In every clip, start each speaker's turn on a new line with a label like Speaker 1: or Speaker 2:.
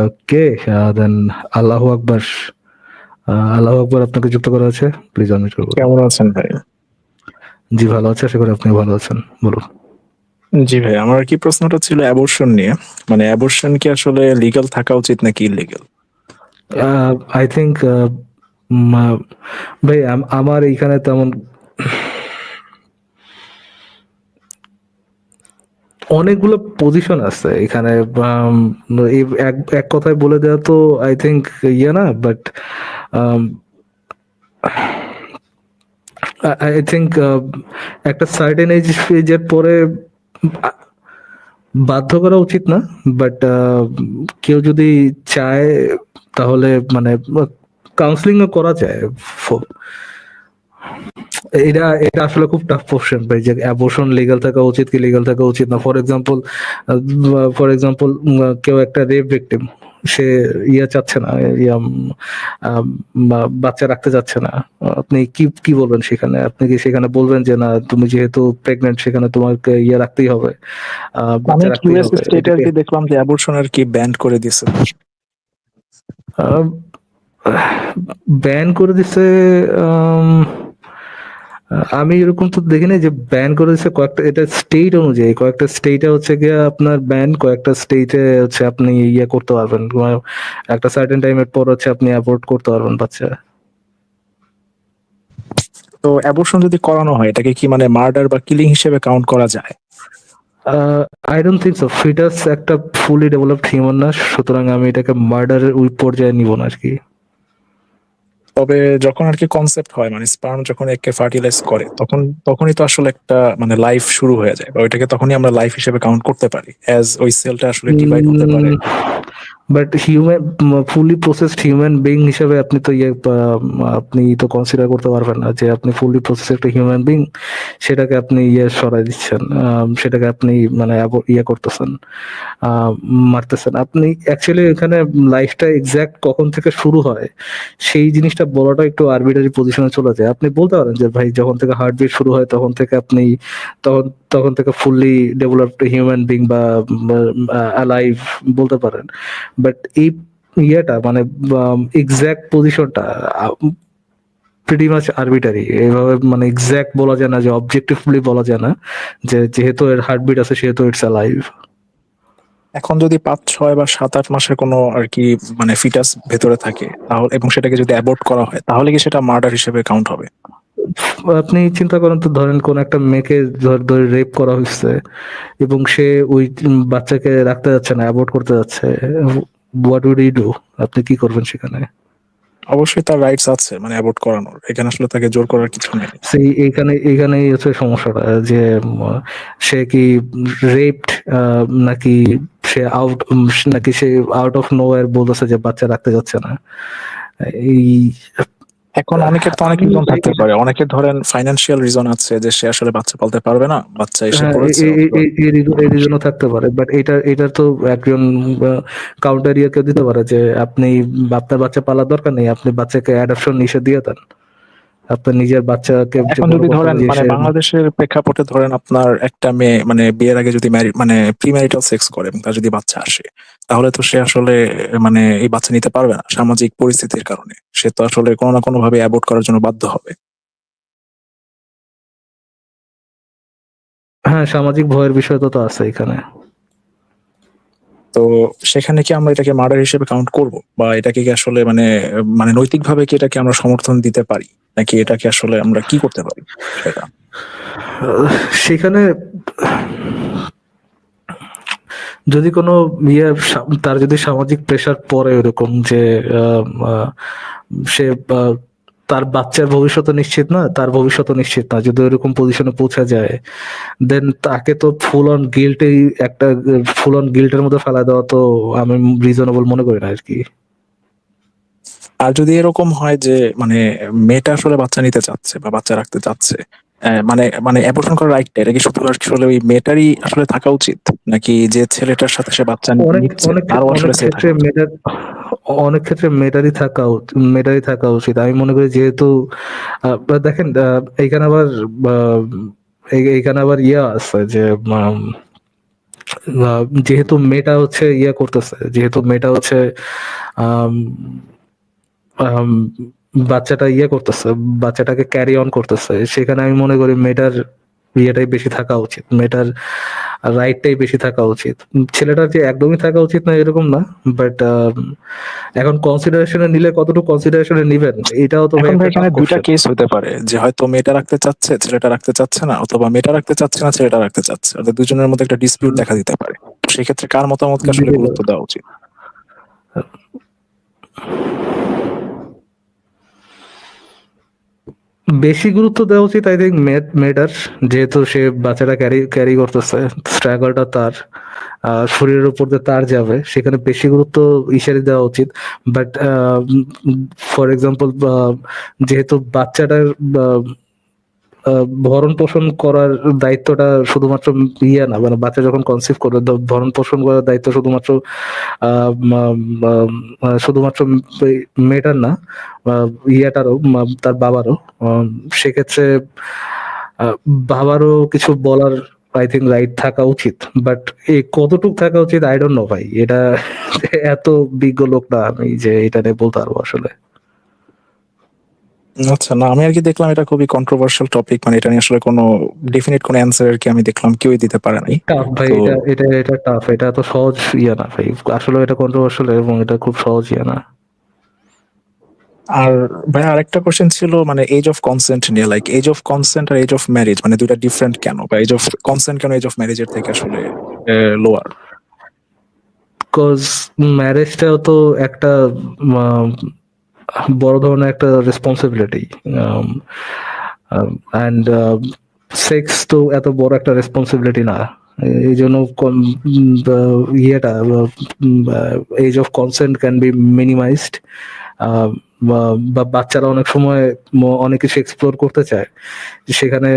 Speaker 1: ওকে, দেন আল্লাহু আকবার। আল্লাহু আকবার আপনাকে যুক্ত করা আছে। প্লিজ আনমিউট করে বলুন।
Speaker 2: কেমন আছেন ভাই?
Speaker 1: জি, ভালো আছি। আশা করি আপনিও ভালো আছেন। বলুন।
Speaker 2: জি ভাই, আমার আরকি প্রশ্নটা ছিল অ্যাবর্শন নিয়ে। মানে অ্যাবর্শন কি আসলে লিগ্যাল থাকা উচিত নাকি ইল্লিগ্যাল?
Speaker 1: আই থিংক মা ভাই আমার এইখানে তেমন অনেকগুলো পজিশন আছে এখানে। আম এই এক কথায় বলে দেওয়া তো আই থিংক ইয়ে না, বাট আম আই থিংক একটা সার্টেন এজের পরে আ বাধ্য করা উচিত না। বাট কেউ যদি চায় তাহলে মানে কাউন্সেলিং ও করা যায়। এটা আসলে খুব টাফ কোশ্চেন ভাই, যে অ্যাবর্শন লিগ্যাল থাকা উচিত কি লিগ্যাল থাকা উচিত না। ফর এক্সাম্পল কেউ একটা রেপ ভিকটিম, সে চাচ্ছে না, বাচ্চা রাখতে চাচ্ছে না। আপনি কি কি বলবেন সেখানে? আপনি কি সেখানে বলবেন যে না, তুমি যেহেতু প্রেগনেন্ট সেখানে তোমাকে রাখতেই হবে, বাচ্চা
Speaker 2: অনেক
Speaker 1: রাখতেই
Speaker 2: ইউএস
Speaker 1: হবে?
Speaker 2: স্টেটে
Speaker 1: এটাকে
Speaker 2: আরকি দেখলাম যে অ্যাবর্শন আরকি ব্যান্ড করে দিছে।
Speaker 1: ব্যান করে দিছে। আম, আমি এরকম তো দেখিনি যে ব্যান করে দিচ্ছে কয়েকটা, এটা স্টেট অনুযায়ী। কয়েকটা স্টেটে হচ্ছে গিয়ে আপনার ব্যান, কয়েকটা স্টেটে হচ্ছে আপনি করতে পারবেন। একটা সার্টেন টাইমের পর হচ্ছে আপনি অ্যাবর্ট করতে পারবেন বাচ্চা।
Speaker 2: তো অ্যাবর্শন যদি করানো হয় এটাকে কি মানে মার্ডার বা কিলিং হিসেবে কাউন্ট করা যায়?
Speaker 1: I don't think so. Foetus একটা ফুলি ডেভেলপড হিউম্যান না, সুতরাং আমি এটাকে মার্ডারের ওই পর্যায়ে নিব না আর কি।
Speaker 2: তবে যখন আরকি কনসেপ্ট হয় মানে স্পার্ম যখন একে ফার্টিলাইজ করে তখনই তো আসলে একটা মানে লাইফ শুরু হয়ে যায় বা ওইটাকে তখনই আমরা লাইফ হিসেবে কাউন্ট করতে পারি অ্যাজ ওই সেলটা আসলে ডিভাইড হতে পারে।
Speaker 1: But human, fully processed human being হিসেবে আপনি তো আপনি তো কনসিডার করতে পারবেন না যে আপনি ফুলি প্রসেস একটা হিউম্যান বিং, সেটাকে আপনি সরাই দিচ্ছেন। সেটাকে আপনি মানে করতেছেন, আহ, মারতেছেন। আপনি অ্যাকচুয়ালি এখানে লাইফটা এক্সাক্ট কখন থেকে শুরু হয় সেই জিনিসটা বলাটা একটু আরবিটারি পজিশনে চলে যায়। আপনি বলতে পারেন যে ভাই যখন থেকে হার্টবিট শুরু হয় তখন থেকে আপনি তখন তখন থেকে ফুললি ডেভেলপড হিউম্যান বিং বা অ্যালাইভ বলতে পারেন। বাট এই মানে এক্সাক্ট পজিশনটা প্রিটি মাচ আরবিটারি। এভাবে মানে এক্সাক্ট বলা যায় না, যে অবজেক্টিভলি বলা যায় না যে যেহেতু এর হার্টবিট আছে সেহেতু ইটস অ্যালাইভ।
Speaker 2: এখন যদি ৫, ৬ বা ৭, ৮ মাসের কোনো আরকি মানে ফিটাস ভেতরে থাকে তাহলে এবং সেটাকে যদি অ্যাবর্ট করা হয় তাহলে কি সেটা মার্ডার হিসেবে কাউন্ট হবে?
Speaker 1: আপনি চিন্তা করেন তো, ধরেন কোন একটা মেয়েকে ধরে রেপ করা হয়েছে এবং সে ওই বাচ্চাকে রাখতে যাচ্ছে না, অ্যাবর্ট করতে যাচ্ছে। What would you do? আপনি কি করবেন সেখানে?
Speaker 2: অবশ্যই তার রাইটস আছে মানে অ্যাবর্ট করানোর। এখানে আসলে তাকে জোর করার কিছু নেই।
Speaker 1: সেই এইখানেই হচ্ছে সমস্যাটা, যে সে কি রেপড, নাকি সে আউট, নাকি সে আউট অফ নোওয়্যার বলতেছে যে বাচ্চা রাখতে যাচ্ছে না। এই
Speaker 2: এখন অনেকের তো অনেক
Speaker 1: আমি
Speaker 2: রিজন থাকতে পারে। অনেকের ধরেন ফাইন্যান্সিয়াল রিজন আছে যে সে আসলে বাচ্চা পালতে পারবে না। বাচ্চা এসে
Speaker 1: হ্যাঁ,
Speaker 2: পড়েছে অথবা
Speaker 1: এই রিজনও থাকতে পারে। বাট এটা তো একজন কাউন্টার কেউ দিতে পারে যে আপনি আপনার বাচ্চা পালার দরকার নেই, আপনি বাচ্চাকে অ্যাডপশন নিষেধ দিয়ে দেন। আপনার নিজের বাচ্চাকে যে
Speaker 2: এখন
Speaker 1: বড়
Speaker 2: যদি
Speaker 1: করতে
Speaker 2: ধরেন
Speaker 1: হবে যে
Speaker 2: মানে
Speaker 1: সে।
Speaker 2: বাংলাদেশের প্রেক্ষাপটে ধরেন আপনার একটা মেয়ে মানে বিয়ের আগে যদি মানে প্রিম্যারিটাল সেক্স করে এবং তার যদি বাচ্চা আসে তাহলে তো সে আসলে মানে এই বাচ্চা নিতে পারবে না সামাজিক পরিস্থিতির কারণে। সে তো আসলে কোনো না কোনো ভাবে অ্যাবর্ট করার জন্য বাধ্য হবে।
Speaker 1: হ্যাঁ, সামাজিক ভয়ের বিষয় তো আছে এখানে।
Speaker 2: তো সেখানে কি আমরা এটাকে মার্ডার হিসেবে কাউন্ট করব বা এটাকে কি আসলে মানে মানে নৈতিকভাবে কি এটাকে আমরা সমর্থন দিতে পারি নাকি এটাকে আসলে আমরা কি করতে পারি সেটা?
Speaker 1: সেখানে যদি কোনো তার যদি সামাজিক প্রেশার পড়ে ওরকম যে আহ, আহ, সে তার বাচ্চার ভবিষ্যৎ নিশ্চিত না, তার ভবিষ্যৎ নিশ্চিত না, যদি ওইরকম পজিশনে পৌঁছে যায়, দেন তাকে তো ফুল অন গিল্টের মধ্যে ফেলা দেওয়া তো আমি রিজনেবল মনে করি না আর কি।
Speaker 2: আর যদি এরকম হয় যে মানে মেয়েটা আসলে বাচ্চা নিতে চাচ্ছে বা বাচ্চা রাখতে চাচ্ছে, মানে মানে অ্যাবর্শন করার রাইটটা এটা কি শুধু আসলে ওই মেয়েটারই আসলে থাকা উচিত নাকি যে ছেলেটার সাথে সে বাচ্চা
Speaker 1: অনেক
Speaker 2: নিচ্ছে
Speaker 1: অনেক
Speaker 2: তারও আসলে
Speaker 1: অনেক
Speaker 2: সে
Speaker 1: ক্ষেত্রে
Speaker 2: থাকা উচিত?
Speaker 1: অনেক ক্ষেত্রে মেয়েটারই থাকা উচিত। আমি মনে করি যেহেতু দেখেন, এইখানে আবার এইখানে আবার আছে যে যেহেতু মেয়েটা হচ্ছে ইয়ে করতেছে, যেহেতু মেয়েটা হচ্ছে আম, আম, বাচ্চাটা ইয়ে করতেছে, বাচ্চাটাকে ক্যারি অন করতেছে, সেখানে আমি মনে করি মেয়েটার ইয়েটাই বেশি থাকা উচিত, মেয়েটার রাইটটাই বেশি থাকা উচিত। ছেলেটার যে একদমই থাকা উচিত না এরকম না, বাট এখন কনসিডারেশনে নিলে কতটুকু কনসিডারেশনে নিবেন এটাও তো ভাই
Speaker 2: এখন ভাই
Speaker 1: একটা টাফ
Speaker 2: এখানে দুইটা
Speaker 1: কোশ্চেন।
Speaker 2: কেস হতে পারে, যে হয়তো মেয়েটা রাখতে চাচ্ছে, ছেলেটা রাখতে চাচ্ছে না, অথবা মেয়েটা রাখতে চাচ্ছে না, ছেলেটা রাখতে চাচ্ছে, অর্থাৎ দুজনের মধ্যে একটা ডিসপিউট দেখা দিতে পারে। তো সেক্ষেত্রে কার মতামতকে আসলে গুরুত্ব দেওয়া উচিত?
Speaker 1: বেশি গুরুত্ব দেওয়া উচিত আই থিঙ্ক মেয়েটার, যেহেতু সে বাচ্চাটা ক্যারি ক্যারি করতেছে, স্ট্রাগলটা তার, শরীরের উপর দিয়ে তার যাবে, সেখানে বেশি গুরুত্ব ইশারি দেওয়া উচিত। বাট ফর এক্সাম্পল, যেহেতু বাচ্চাটার ভরণ পোষণ করার দায়িত্বটা শুধুমাত্র ইয়ে না, মানে বাচ্চা যখন কনসিভ করবে ভরণ পোষণ করার দায়িত্ব শুধুমাত্র শুধুমাত্র এই মেয়েটার না, ইয়েটারও, তার বাবারও। আহ, সেক্ষেত্রে আহ, বাবারও কিছু বলার আই থিঙ্ক রাইট থাকা উচিত। বাট এই কতটুক থাকা উচিত আই ডোন্ট নো ভাই, এটা এত বিজ্ঞ লোক না আমি যে এটা নিয়ে বলতে পারবো আসলে।
Speaker 2: আচ্ছা, না আমি আর কি দেখলাম এটা খুবই কন্ট্রোভার্সিয়াল টপিক, মানে এটা নিয়ে আসলে কোনো ডেফিনিট কোনো অ্যান্সার আর কি আমি দেখলাম কেউই দিতে পারে নাই।
Speaker 1: টাফ ভাই,
Speaker 2: তো
Speaker 1: এটা টাফ, এটা এত সহজ ইয়ে না ভাই, আসলে এটা কন্ট্রোভার্সিয়াল এবং এটা খুব সহজ ইয়ে না।
Speaker 2: আর ভাই আরেকটা কোশ্চেন ছিল, মানে এজ অফ কনসেন্ট নিয়ে, লাইক এজ অফ কনসেন্ট আর এজ অফ ম্যারেজ মানে দুইটা ডিফারেন্ট কেন, বা এজ অফ কনসেন্ট কেন এজ অফ ম্যারেজের থেকে আসলে লোয়ার?
Speaker 1: বিকজ ম্যারেজটাও তো একটা উম, বড় ধরনের একটা রেসপন্সিবিলিটি, অ্যান্ড সেক্স তো এত বড় একটা রেসপন্সিবিলিটি না। এই জন্য ইয়েটা, age of consent can be minimised. বা বাচ্চারা অনেক সময় অনেক কিছু এক্সপ্লোর করতে চায়, সেখানে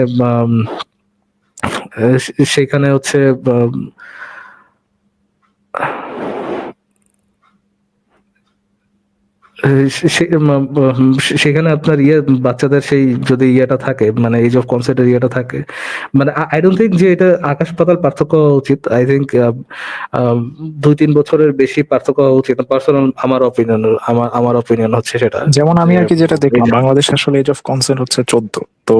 Speaker 1: সেখানে হচ্ছে সেখানে আপনার ইয়ে বাচ্চাদের সেই যদি ইয়েটা থাকে, মানে এজ অফ কনসেন্টের ইয়েটা থাকে, মানে আই ডোন্ট থিঙ্ক যে এটা আকাশ পাতাল পার্থক্য হওয়া উচিত। আই থিঙ্ক 2-3 বছরের বেশি পার্থক্য হওয়া উচিত, পার্সোনাল আমার অপিনিয়ন হচ্ছে সেটা,
Speaker 2: যেমন
Speaker 1: যে
Speaker 2: আমি আর কি যেটা
Speaker 1: এই
Speaker 2: দেখলাম,
Speaker 1: যে
Speaker 2: বাংলাদেশে আসলে এজ অফ কনসেন্ট হচ্ছে 14। তো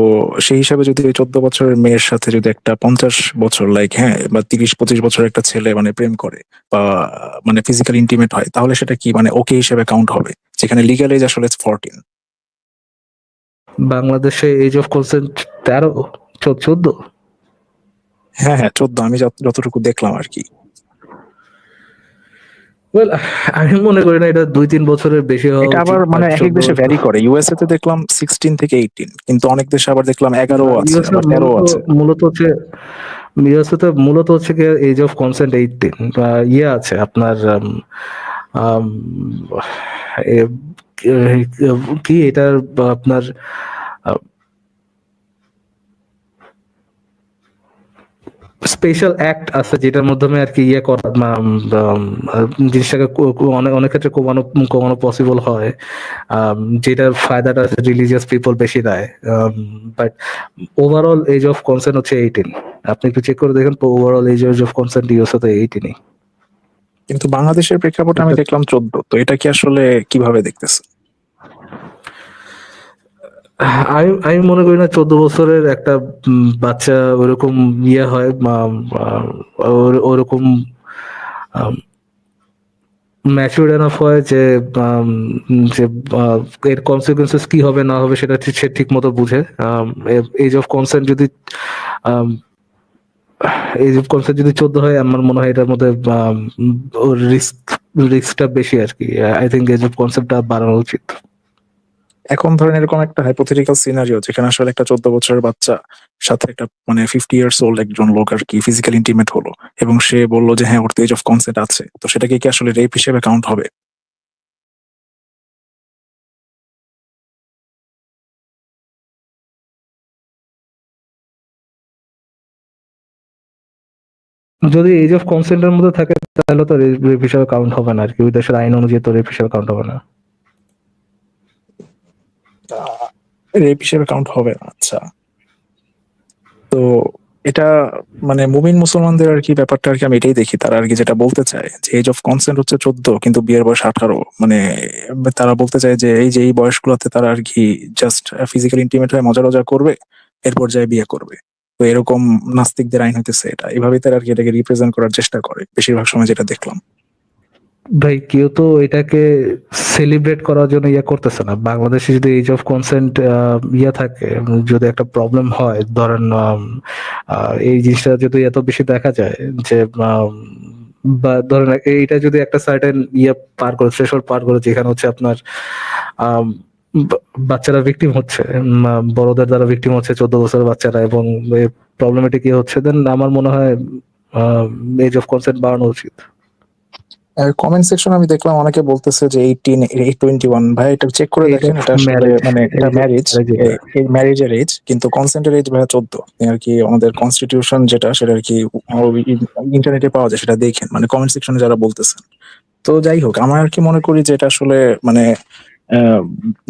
Speaker 2: সেই হিসাবে যদি ওই 14 বছরের মেয়ের সাথে যদি একটা 50 বছর, লাইক হ্যাঁ, বা 30-25 বছর একটা ছেলে মানে প্রেম করে, বা মানে ফিজিক্যাল ইন্টিমেট হয়, তাহলে সেটা কি মানে ওকে হিসেবে কাউন্ট হবে, যেখানে লিগ্যাল এজ আসলে 14?
Speaker 1: বাংলাদেশে এজ অফ কনসেন্ট 13, 14।
Speaker 2: হ্যাঁ হ্যাঁ, 14, আমি যতটুকু দেখলাম আর কি।
Speaker 1: ওয়েল, আমি মনে করি না এটা 2-3 বছরের বেশি হওয়া
Speaker 2: এটা আবার
Speaker 1: উচিত,
Speaker 2: মানে
Speaker 1: বাট
Speaker 2: এক এক
Speaker 1: 14
Speaker 2: দেশে
Speaker 1: বছর।
Speaker 2: ভ্যারি করে, ইউএসএ তে দেখলাম 16 থেকে 18, কিন্তু অনেক দেশে আবার দেখলাম 11 আছে,
Speaker 1: ইউএসএ
Speaker 2: আবার 13
Speaker 1: মূলত
Speaker 2: আছে।
Speaker 1: মূলত হচ্ছে ইউএসএ তে মূলত হচ্ছে কি এজ অফ কনসেন্ট 18। ইয়ে আছে আপনার আম, এ- কি এটার আপনার স্পেশাল অ্যাক্ট আছে যেটার মাধ্যমে আর কি ইয়ে করা, জিনিসটাকে অনেক অনেক ক্ষেত্রে কমানো কমানো পসিবল হয়, যেটার ফায়দাটা রিলিজিয়াস পিপল বেশি দেয়। But overall age of consent হচ্ছে 18। আপনি একটু চেক করে দেখেন, overall age of consent USA তে 18ই।
Speaker 2: কিন্তু বাংলাদেশের প্রেক্ষাপটে আমি দেখলাম 14। তো এটা কি আসলে কিভাবে দেখতেছে?
Speaker 1: আমি মনে করি না 14 বছরের একটা বাচ্চা ওরকম ইয়ে হয়, ওরকম ম্যাচিউর এনাফ হয় যে যে এর কনসিকুয়েন্সেস কি হবে না হবে সেটা সে ঠিক মতো বুঝে। এজ অফ কনসেন্ট যদি এজ অফ কনসেন্ট যদি 14 হয়, আমার মনে হয় এটার মধ্যে ওর রিস্কটা বেশি আর কি। আই থিঙ্ক এজ অফ কনসেপ্টটা বাড়ানো উচিত।
Speaker 2: এখন ধরেন এরকম একটা হাইপোথেটিক্যাল সিনারিও, যেখানে আসলে একটা 14 বছরের বাচ্চা সাথে একটা মানে 50 ইয়ার্স ওল্ড একজন লোক আর কি ফিজিক্যাল ইন্টিমেট হলো, এবং সে বললো যে হ্যাঁ ওর তো এজ অফ কনসেন্ট আছে, তো সেটাকে কি আসলে রেপ হিসেবে কাউন্ট হবে?
Speaker 1: যদি এজ অফ কনসেন্টের মধ্যে থাকে তাহলে তো রেপ হিসাবে কাউন্ট হবে না আর কি, ওই দেশের আইন অনুযায়ী তো রেপ হিসাবে কাউন্ট হবে না।
Speaker 2: রেপ হিসেবে কাউন্ট হবে না, আচ্ছা। তো এটা মানে মুমিন মুসলমানদের আর কি ব্যাপারটা আর কি আমি এটাই দেখি, তারা আর কি যেটা বলতে চায় যে এজ অফ কনসেন্ট হচ্ছে 14 কিন্তু বিয়ের বয়স 18। মানে তারা বলতে চায় যে এই যে এই বয়সগুলোতে তারা আর কি জাস্ট ফিজিক্যাল ইন্টিমেট হয়ে মজা টজা করবে, এরপর যায় বিয়ে করবে। তো এরকম নাস্তিকদের আইন হইতেছে এটা, এইভাবেই তারা আর কি এটাকে রিপ্রেজেন্ট করার চেষ্টা করে বেশিরভাগ সময় যেটা দেখলাম।
Speaker 1: ভাই কেউ তো এটাকে সেলিব্রেট করার জন্য ইয়ে করতেছে না। বাংলাদেশে যদি এজ অফ কনসেন্ট ইয়ে থাকে, যদি একটা প্রবলেম হয়, ধরেন এই জিনিসটা যদি এত বেশি দেখা যায় যে বা ধরেন এইটা যদি একটা সার্টেন ইয়ে পার করে, থ্রেশহোল্ড পার করে, যেখানে হচ্ছে আপনার আম, বাচ্চারা ভিকটিম হচ্ছে, বড়দের দ্বারা ভিকটিম হচ্ছে 14 বছরের বাচ্চারা, এবং প্রবলেমেটিক ইয়ে হচ্ছে, দেন আমার মনে হয় এজ অফ কনসেন্ট বাড়ানো উচিত।
Speaker 2: কমেন্ট সেকশন আমি দেখলাম অনেকে বলতেছে যে 18 21। ভাই এটা চেক করে
Speaker 1: এজ
Speaker 2: দেখেন,
Speaker 1: অফ
Speaker 2: এটা আসলে
Speaker 1: ম্যারেজ,
Speaker 2: মানে এটা
Speaker 1: এজ অফ
Speaker 2: ম্যারেজ,
Speaker 1: ম্যারেজ এটা।
Speaker 2: এই ম্যারেজের এজ, কিন্তু কনসেন্টের এজ ভাই 14 আর কি। আমাদের কনস্টিটিউশন যেটা সেটা আর কি ইন্টারনেটে পাওয়া যায়, সেটা দেখেন মানে কমেন্ট সেকশনে যারা বলতেছেন। তো যাই হোক, আমার আর কি মনে করি যে এটা আসলে মানে আহ,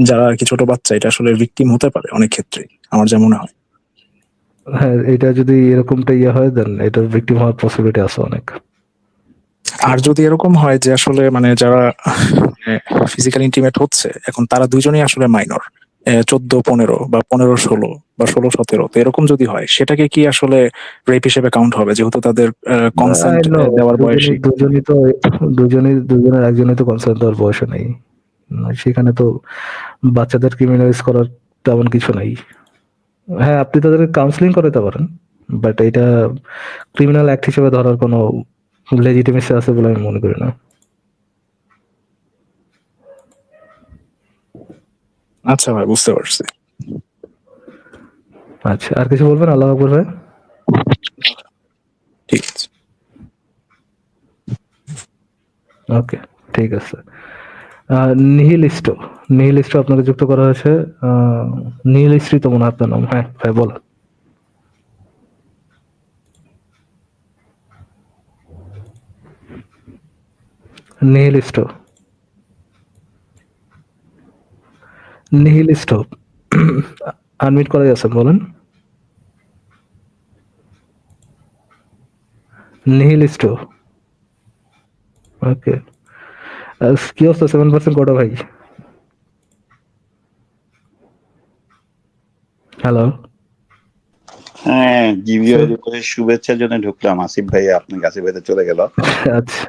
Speaker 2: যারা আর কি ছোট বাচ্চা এটা আসলে ভিকটিম হতে পারে অনেক ক্ষেত্রে, আমার যা মনে হয়।
Speaker 1: হ্যাঁ, এটা যদি এরকমটা ইয়ে হয়, দেন এটার ভিকটিম হওয়ার পসিবিলিটি আছে অনেক।
Speaker 2: আর যদি এরকম হয় যে আসলে মানে যারা ফিজিক্যাল ইন্টিমেট হচ্ছে এখন তারা দুইজনই আসলে মাইনর, 14 15 বা 15 16 বা 16 17, তো এরকম যদি হয় সেটাকে কি আসলে রেপ হিসেবে কাউন্ট হবে, যেহেতু তাদের
Speaker 1: আই
Speaker 2: কনসেন্ট
Speaker 1: নো,
Speaker 2: দেওয়ার
Speaker 1: দুজনই
Speaker 2: বয়সী?
Speaker 1: দুজনই তো দুজনের একজনই তো কনসার্ন দেওয়ার বয়স নেই। সেখানে তো বাচ্চাদের ক্রিমিনালাইজ করার তেমন কিছু নাই। হ্যাঁ, আপনি তাদেরকে কাউন্সিলিং করাতে পারেন, বাট এটা ক্রিমিনাল অ্যাক্ট হিসেবে ধরার কোনো লেজিটিমেসি আছে বলে আমি মনে করি না।
Speaker 2: আচ্ছা ভাই, বুঝতে পারছি।
Speaker 1: আচ্ছা, আর কিছু বলবেন? আল্লাহ আকবর ভাই।
Speaker 2: ঠিক আছে।
Speaker 1: ওকে, ঠিক আছে। নিহিলিস্ট, নিহিলিস্ট আপনাকে যুক্ত করা হয়েছে। নিহিলিস্টই তো মনে হয় আপনার নাম। হ্যাঁ ভাই, বলো। নিহিলিস্ট, নিহিলিস্ট আনমিট করা যাচ্ছে, বলেন। নিহিলিস্ট, ওকে। কি অবস্থা? 7% কটা ভাই? হ্যালো।
Speaker 3: হ্যাঁ, জিবিওর উপরে শুভেচ্ছার জন্য ঢুকলাম, আসিফ ভাই আপনার কাছে বেঁধে চলে গেল।
Speaker 1: আচ্ছা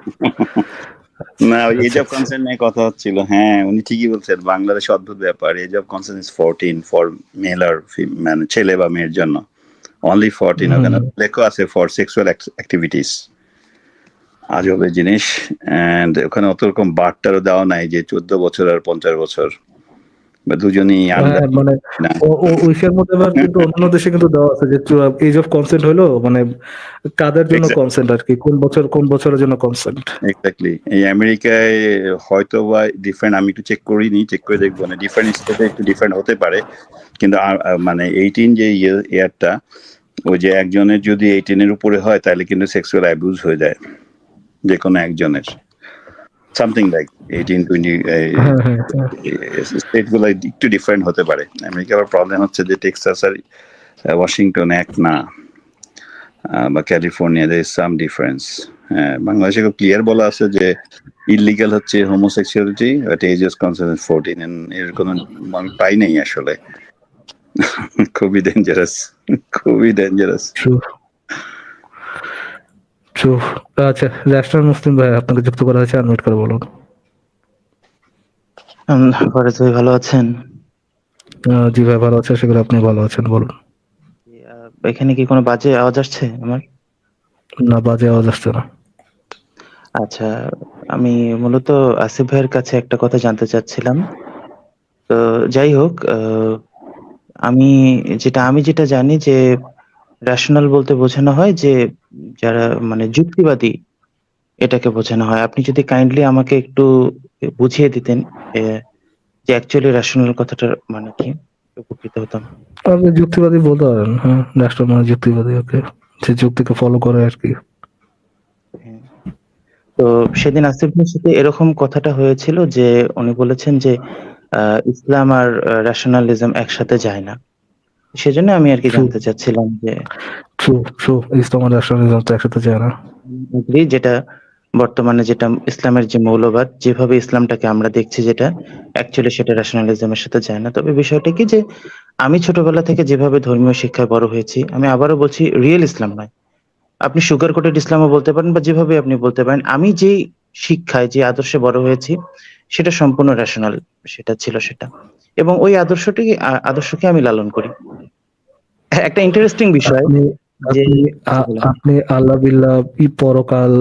Speaker 3: না, ওই এজ
Speaker 1: আচ্ছা
Speaker 3: অফ
Speaker 1: আচ্ছা।
Speaker 3: কনসেন্ট নিয়ে কথা হচ্ছিল। হ্যাঁ, উনি ঠিকই বলছেন, বাংলাদেশ অদ্ভুত ব্যাপার। Age of consent is 14 for male আর মানে ছেলে বা মেয়ের জন্য, অনলি 14। ওখানে লেখা আছে ফর সেক্সুয়াল অ্যাক্টিভিটিস। আজবের জিনিস। এন্ড ওখানে অত রকম বার্তারও দেওয়া নাই যে 14 বছর আর 50 বছর বা দুজনই আন্ডার
Speaker 1: হ্যাঁ, মানে
Speaker 3: না।
Speaker 1: ওইসের মধ্যে আবার কিন্তু অন্যান্য দেশে কিন্তু দেওয়া আছে যে এজ অফ কনসেন্ট হলো মানে কাদের জন্য কনসেন্ট আর কি, কোন বছরের জন্য কনসেন্ট।
Speaker 3: এক্স্যাক্টলি। এই আমেরিকায় হয়তো বা ডিফারেন্ট, আমি একটু চেক করিনি, চেক করে দেখবো না, ডিফারেন্ট স্টেটে একটু ডিফারেন্ট হতে পারে। কিন্তু মানে 18 যে ইয়ারটা, ওই যে একজনের যদি 18-এর উপরে হয় তাহলে কিন্তু সেক্সুয়াল অ্যাবিউজ হয়ে যায় যে কোনো একজনের, সামথিং লাইক 18 20।
Speaker 1: হ্যাঁ হ্যাঁ হ্যাঁ।
Speaker 3: স্টেট গুলো একটু ডিফারেন্ট হতে পারে। আমেরিকার প্রবলেম হচ্ছে যে টেক্সাস আর ওয়াশিংটন এক না, বা ক্যালিফোর্নিয়া, দের সাম ডিফারেন্স। হ্যাঁ, বাংলাদেশে খুব ক্লিয়ার বলা আছে যে ইলিগাল হচ্ছে homosexuality, but age of consent 14। এর কোনো আমি পাই নাই আসলে। খুবই ডেঞ্জারাস, খুবই ডেঞ্জারাস।
Speaker 1: True true. আচ্ছা, ন্যাশনাল মুসলিম ভাই আপনাকে যুক্ত করা হয়েছে, আনমিট করে বলুন।
Speaker 4: ফারাজ ভাই ভালো আছেন?
Speaker 1: জি ভাই, ভালো আছে, সেগুলো আপনি ভালো আছেন, বলুন।
Speaker 4: এখানে কি কোনো বাজে আওয়াজ আসছে আমার?
Speaker 1: না, বাজে আওয়াজ আসছে না।
Speaker 4: আচ্ছা, আমি মূলত আসিফ ভাইয়ের কাছে একটা কথা জানতে চাচ্ছিলাম। তো যাই হোক, আমি যেটা জানি যে রেশনাল বলতে বোঝানো হয় যে যারা মানে যুক্তিবাদী, এটাকে বোঝানো হয়। আপনি যদি কাইন্ডলি আমাকে একটু বুঝিয়ে দিতেন এ, যে অ্যাকচুয়ালি রেশনাল কথাটার মানে কি, উপকৃত হতাম।
Speaker 1: আপনি যুক্তিবাদী বলতে পারেন, হ্যাঁ, ন্যাশনাল মানে যুক্তিবাদী, ওকে, যে যুক্তিকে ফলো করে আর কি।
Speaker 4: হ্যাঁ। তো সেদিন আসিফ ভাইয়ের সাথে এরকম কথাটা হয়েছিল যে উনি বলেছেন যে ইসলাম আর রেশনালিজম একসাথে যায় না। সেজন্য আমি আর কি
Speaker 1: ট্রু
Speaker 4: জানতে চাচ্ছিলাম যে
Speaker 1: ট্রু ট্রু, ইসলাম আর ন্যাশনালিজম তো একসাথে যায় না।
Speaker 4: agree, যেটা বর্তমানে যেটা ইসলামের যে মৌলবাদ, যেভাবে ইসলামটাকে আমরা দেখছি, যেটা অ্যাকচুয়ালি সেটা ন্যাশনালিজমের সাথে যায় না। তবে বিষয়টা কি যে আমি ছোটবেলা থেকে যেভাবে ধর্মীয় শিক্ষায় বড় হয়েছি, আমি আবারও বলছি, রিয়েল ইসলাম নয়, আপনি সুগার কোটেড ইসলামও বলতে পারেন বা যেভাবে আপনি বলতে পারেন, আমি যেই শিক্ষায় যে আদর্শে বড় হয়েছি সেটা সম্পূর্ণ রেশনাল, সেটা ছিল সেটা, এবং ওই আদর্শকে আমি লালন করি। একটা ইন্টারেস্টিং বিষয়
Speaker 1: আপনি
Speaker 4: যে
Speaker 1: আপনি আপনি আল্লাহ বিল্লাহ, পরকাল,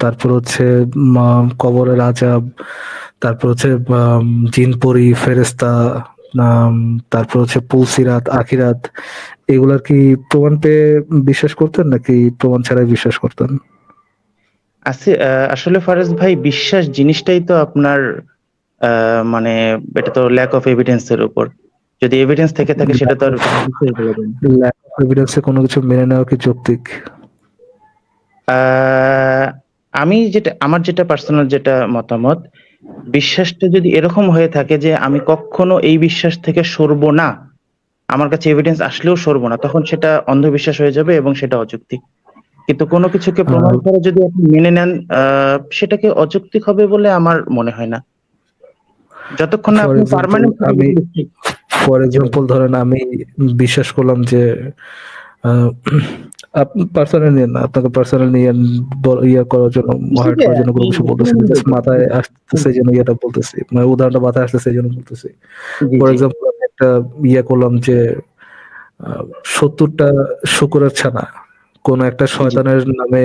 Speaker 1: তারপর হচ্ছে কবরের আযাব, তারপর হচ্ছে জিন পরি, ফেরেশতা, তারপর হচ্ছে পুলসিরাত, আখিরাত, এগুলার কি প্রমাণ পেয়ে বিশ্বাস করতেন নাকি প্রমাণ ছাড়াই বিশ্বাস করতেন?
Speaker 4: আসলে ফারাজ ভাই, বিশ্বাস জিনিসটাই তো আপনার মানে এটা তো ল্যাক অফ এভিডেন্স এর উপর। যদি এভিডেন্স থেকে থাকে সেটা তো আর বিশ্বাস বলা যায় না।
Speaker 1: ল্যাক অফ এভিডেন্সে কোনো কিছু মেনে নেওয়া কি যৌক্তিক?
Speaker 4: আহ, আমার যেটা পার্সোনাল যেটা মতামত, বিশ্বাসটা যদি এরকম হয়ে থাকে যে আমি কখনো এই বিশ্বাস থেকে সরবো না, আমার কাছে এভিডেন্স আসলেও সরবো না, তখন সেটা অন্ধবিশ্বাস হয়ে যাবে এবং সেটা অযৌক্তিক। কিন্তু কোনো কিছুকে প্রমাণ করে যদি আপনি মেনে নেন, সেটাকে অযৌক্তিক হবে বলে আমার মনে হয় না, যতক্ষণ না
Speaker 1: ফর
Speaker 4: আপনি
Speaker 1: এক্সাম্পল
Speaker 4: পার্মানেন্ট।
Speaker 1: আমি ফর এক্সাম্পল ধরেন আমি বিশ্বাস করলাম যে আহ, আপনি পার্সোনাল নিয়ে না, আপনাকে পার্সোনাল নিয়ে ইয়া করার জন্য, হার্ট করার জন্য কোনো কিছু বলতেছি না, জাস্ট মাথায় আসতেছে এই জন্য ইয়েটা বলতেছি, মানে উদাহরণটা মাথায় আসতেছে এই জন্য বলতেছি। ফর এক্সাম্পল আমি একটা ইয়ে করলাম যে 70টা শুকরের ছানা কোন একটা শয়তানের নামে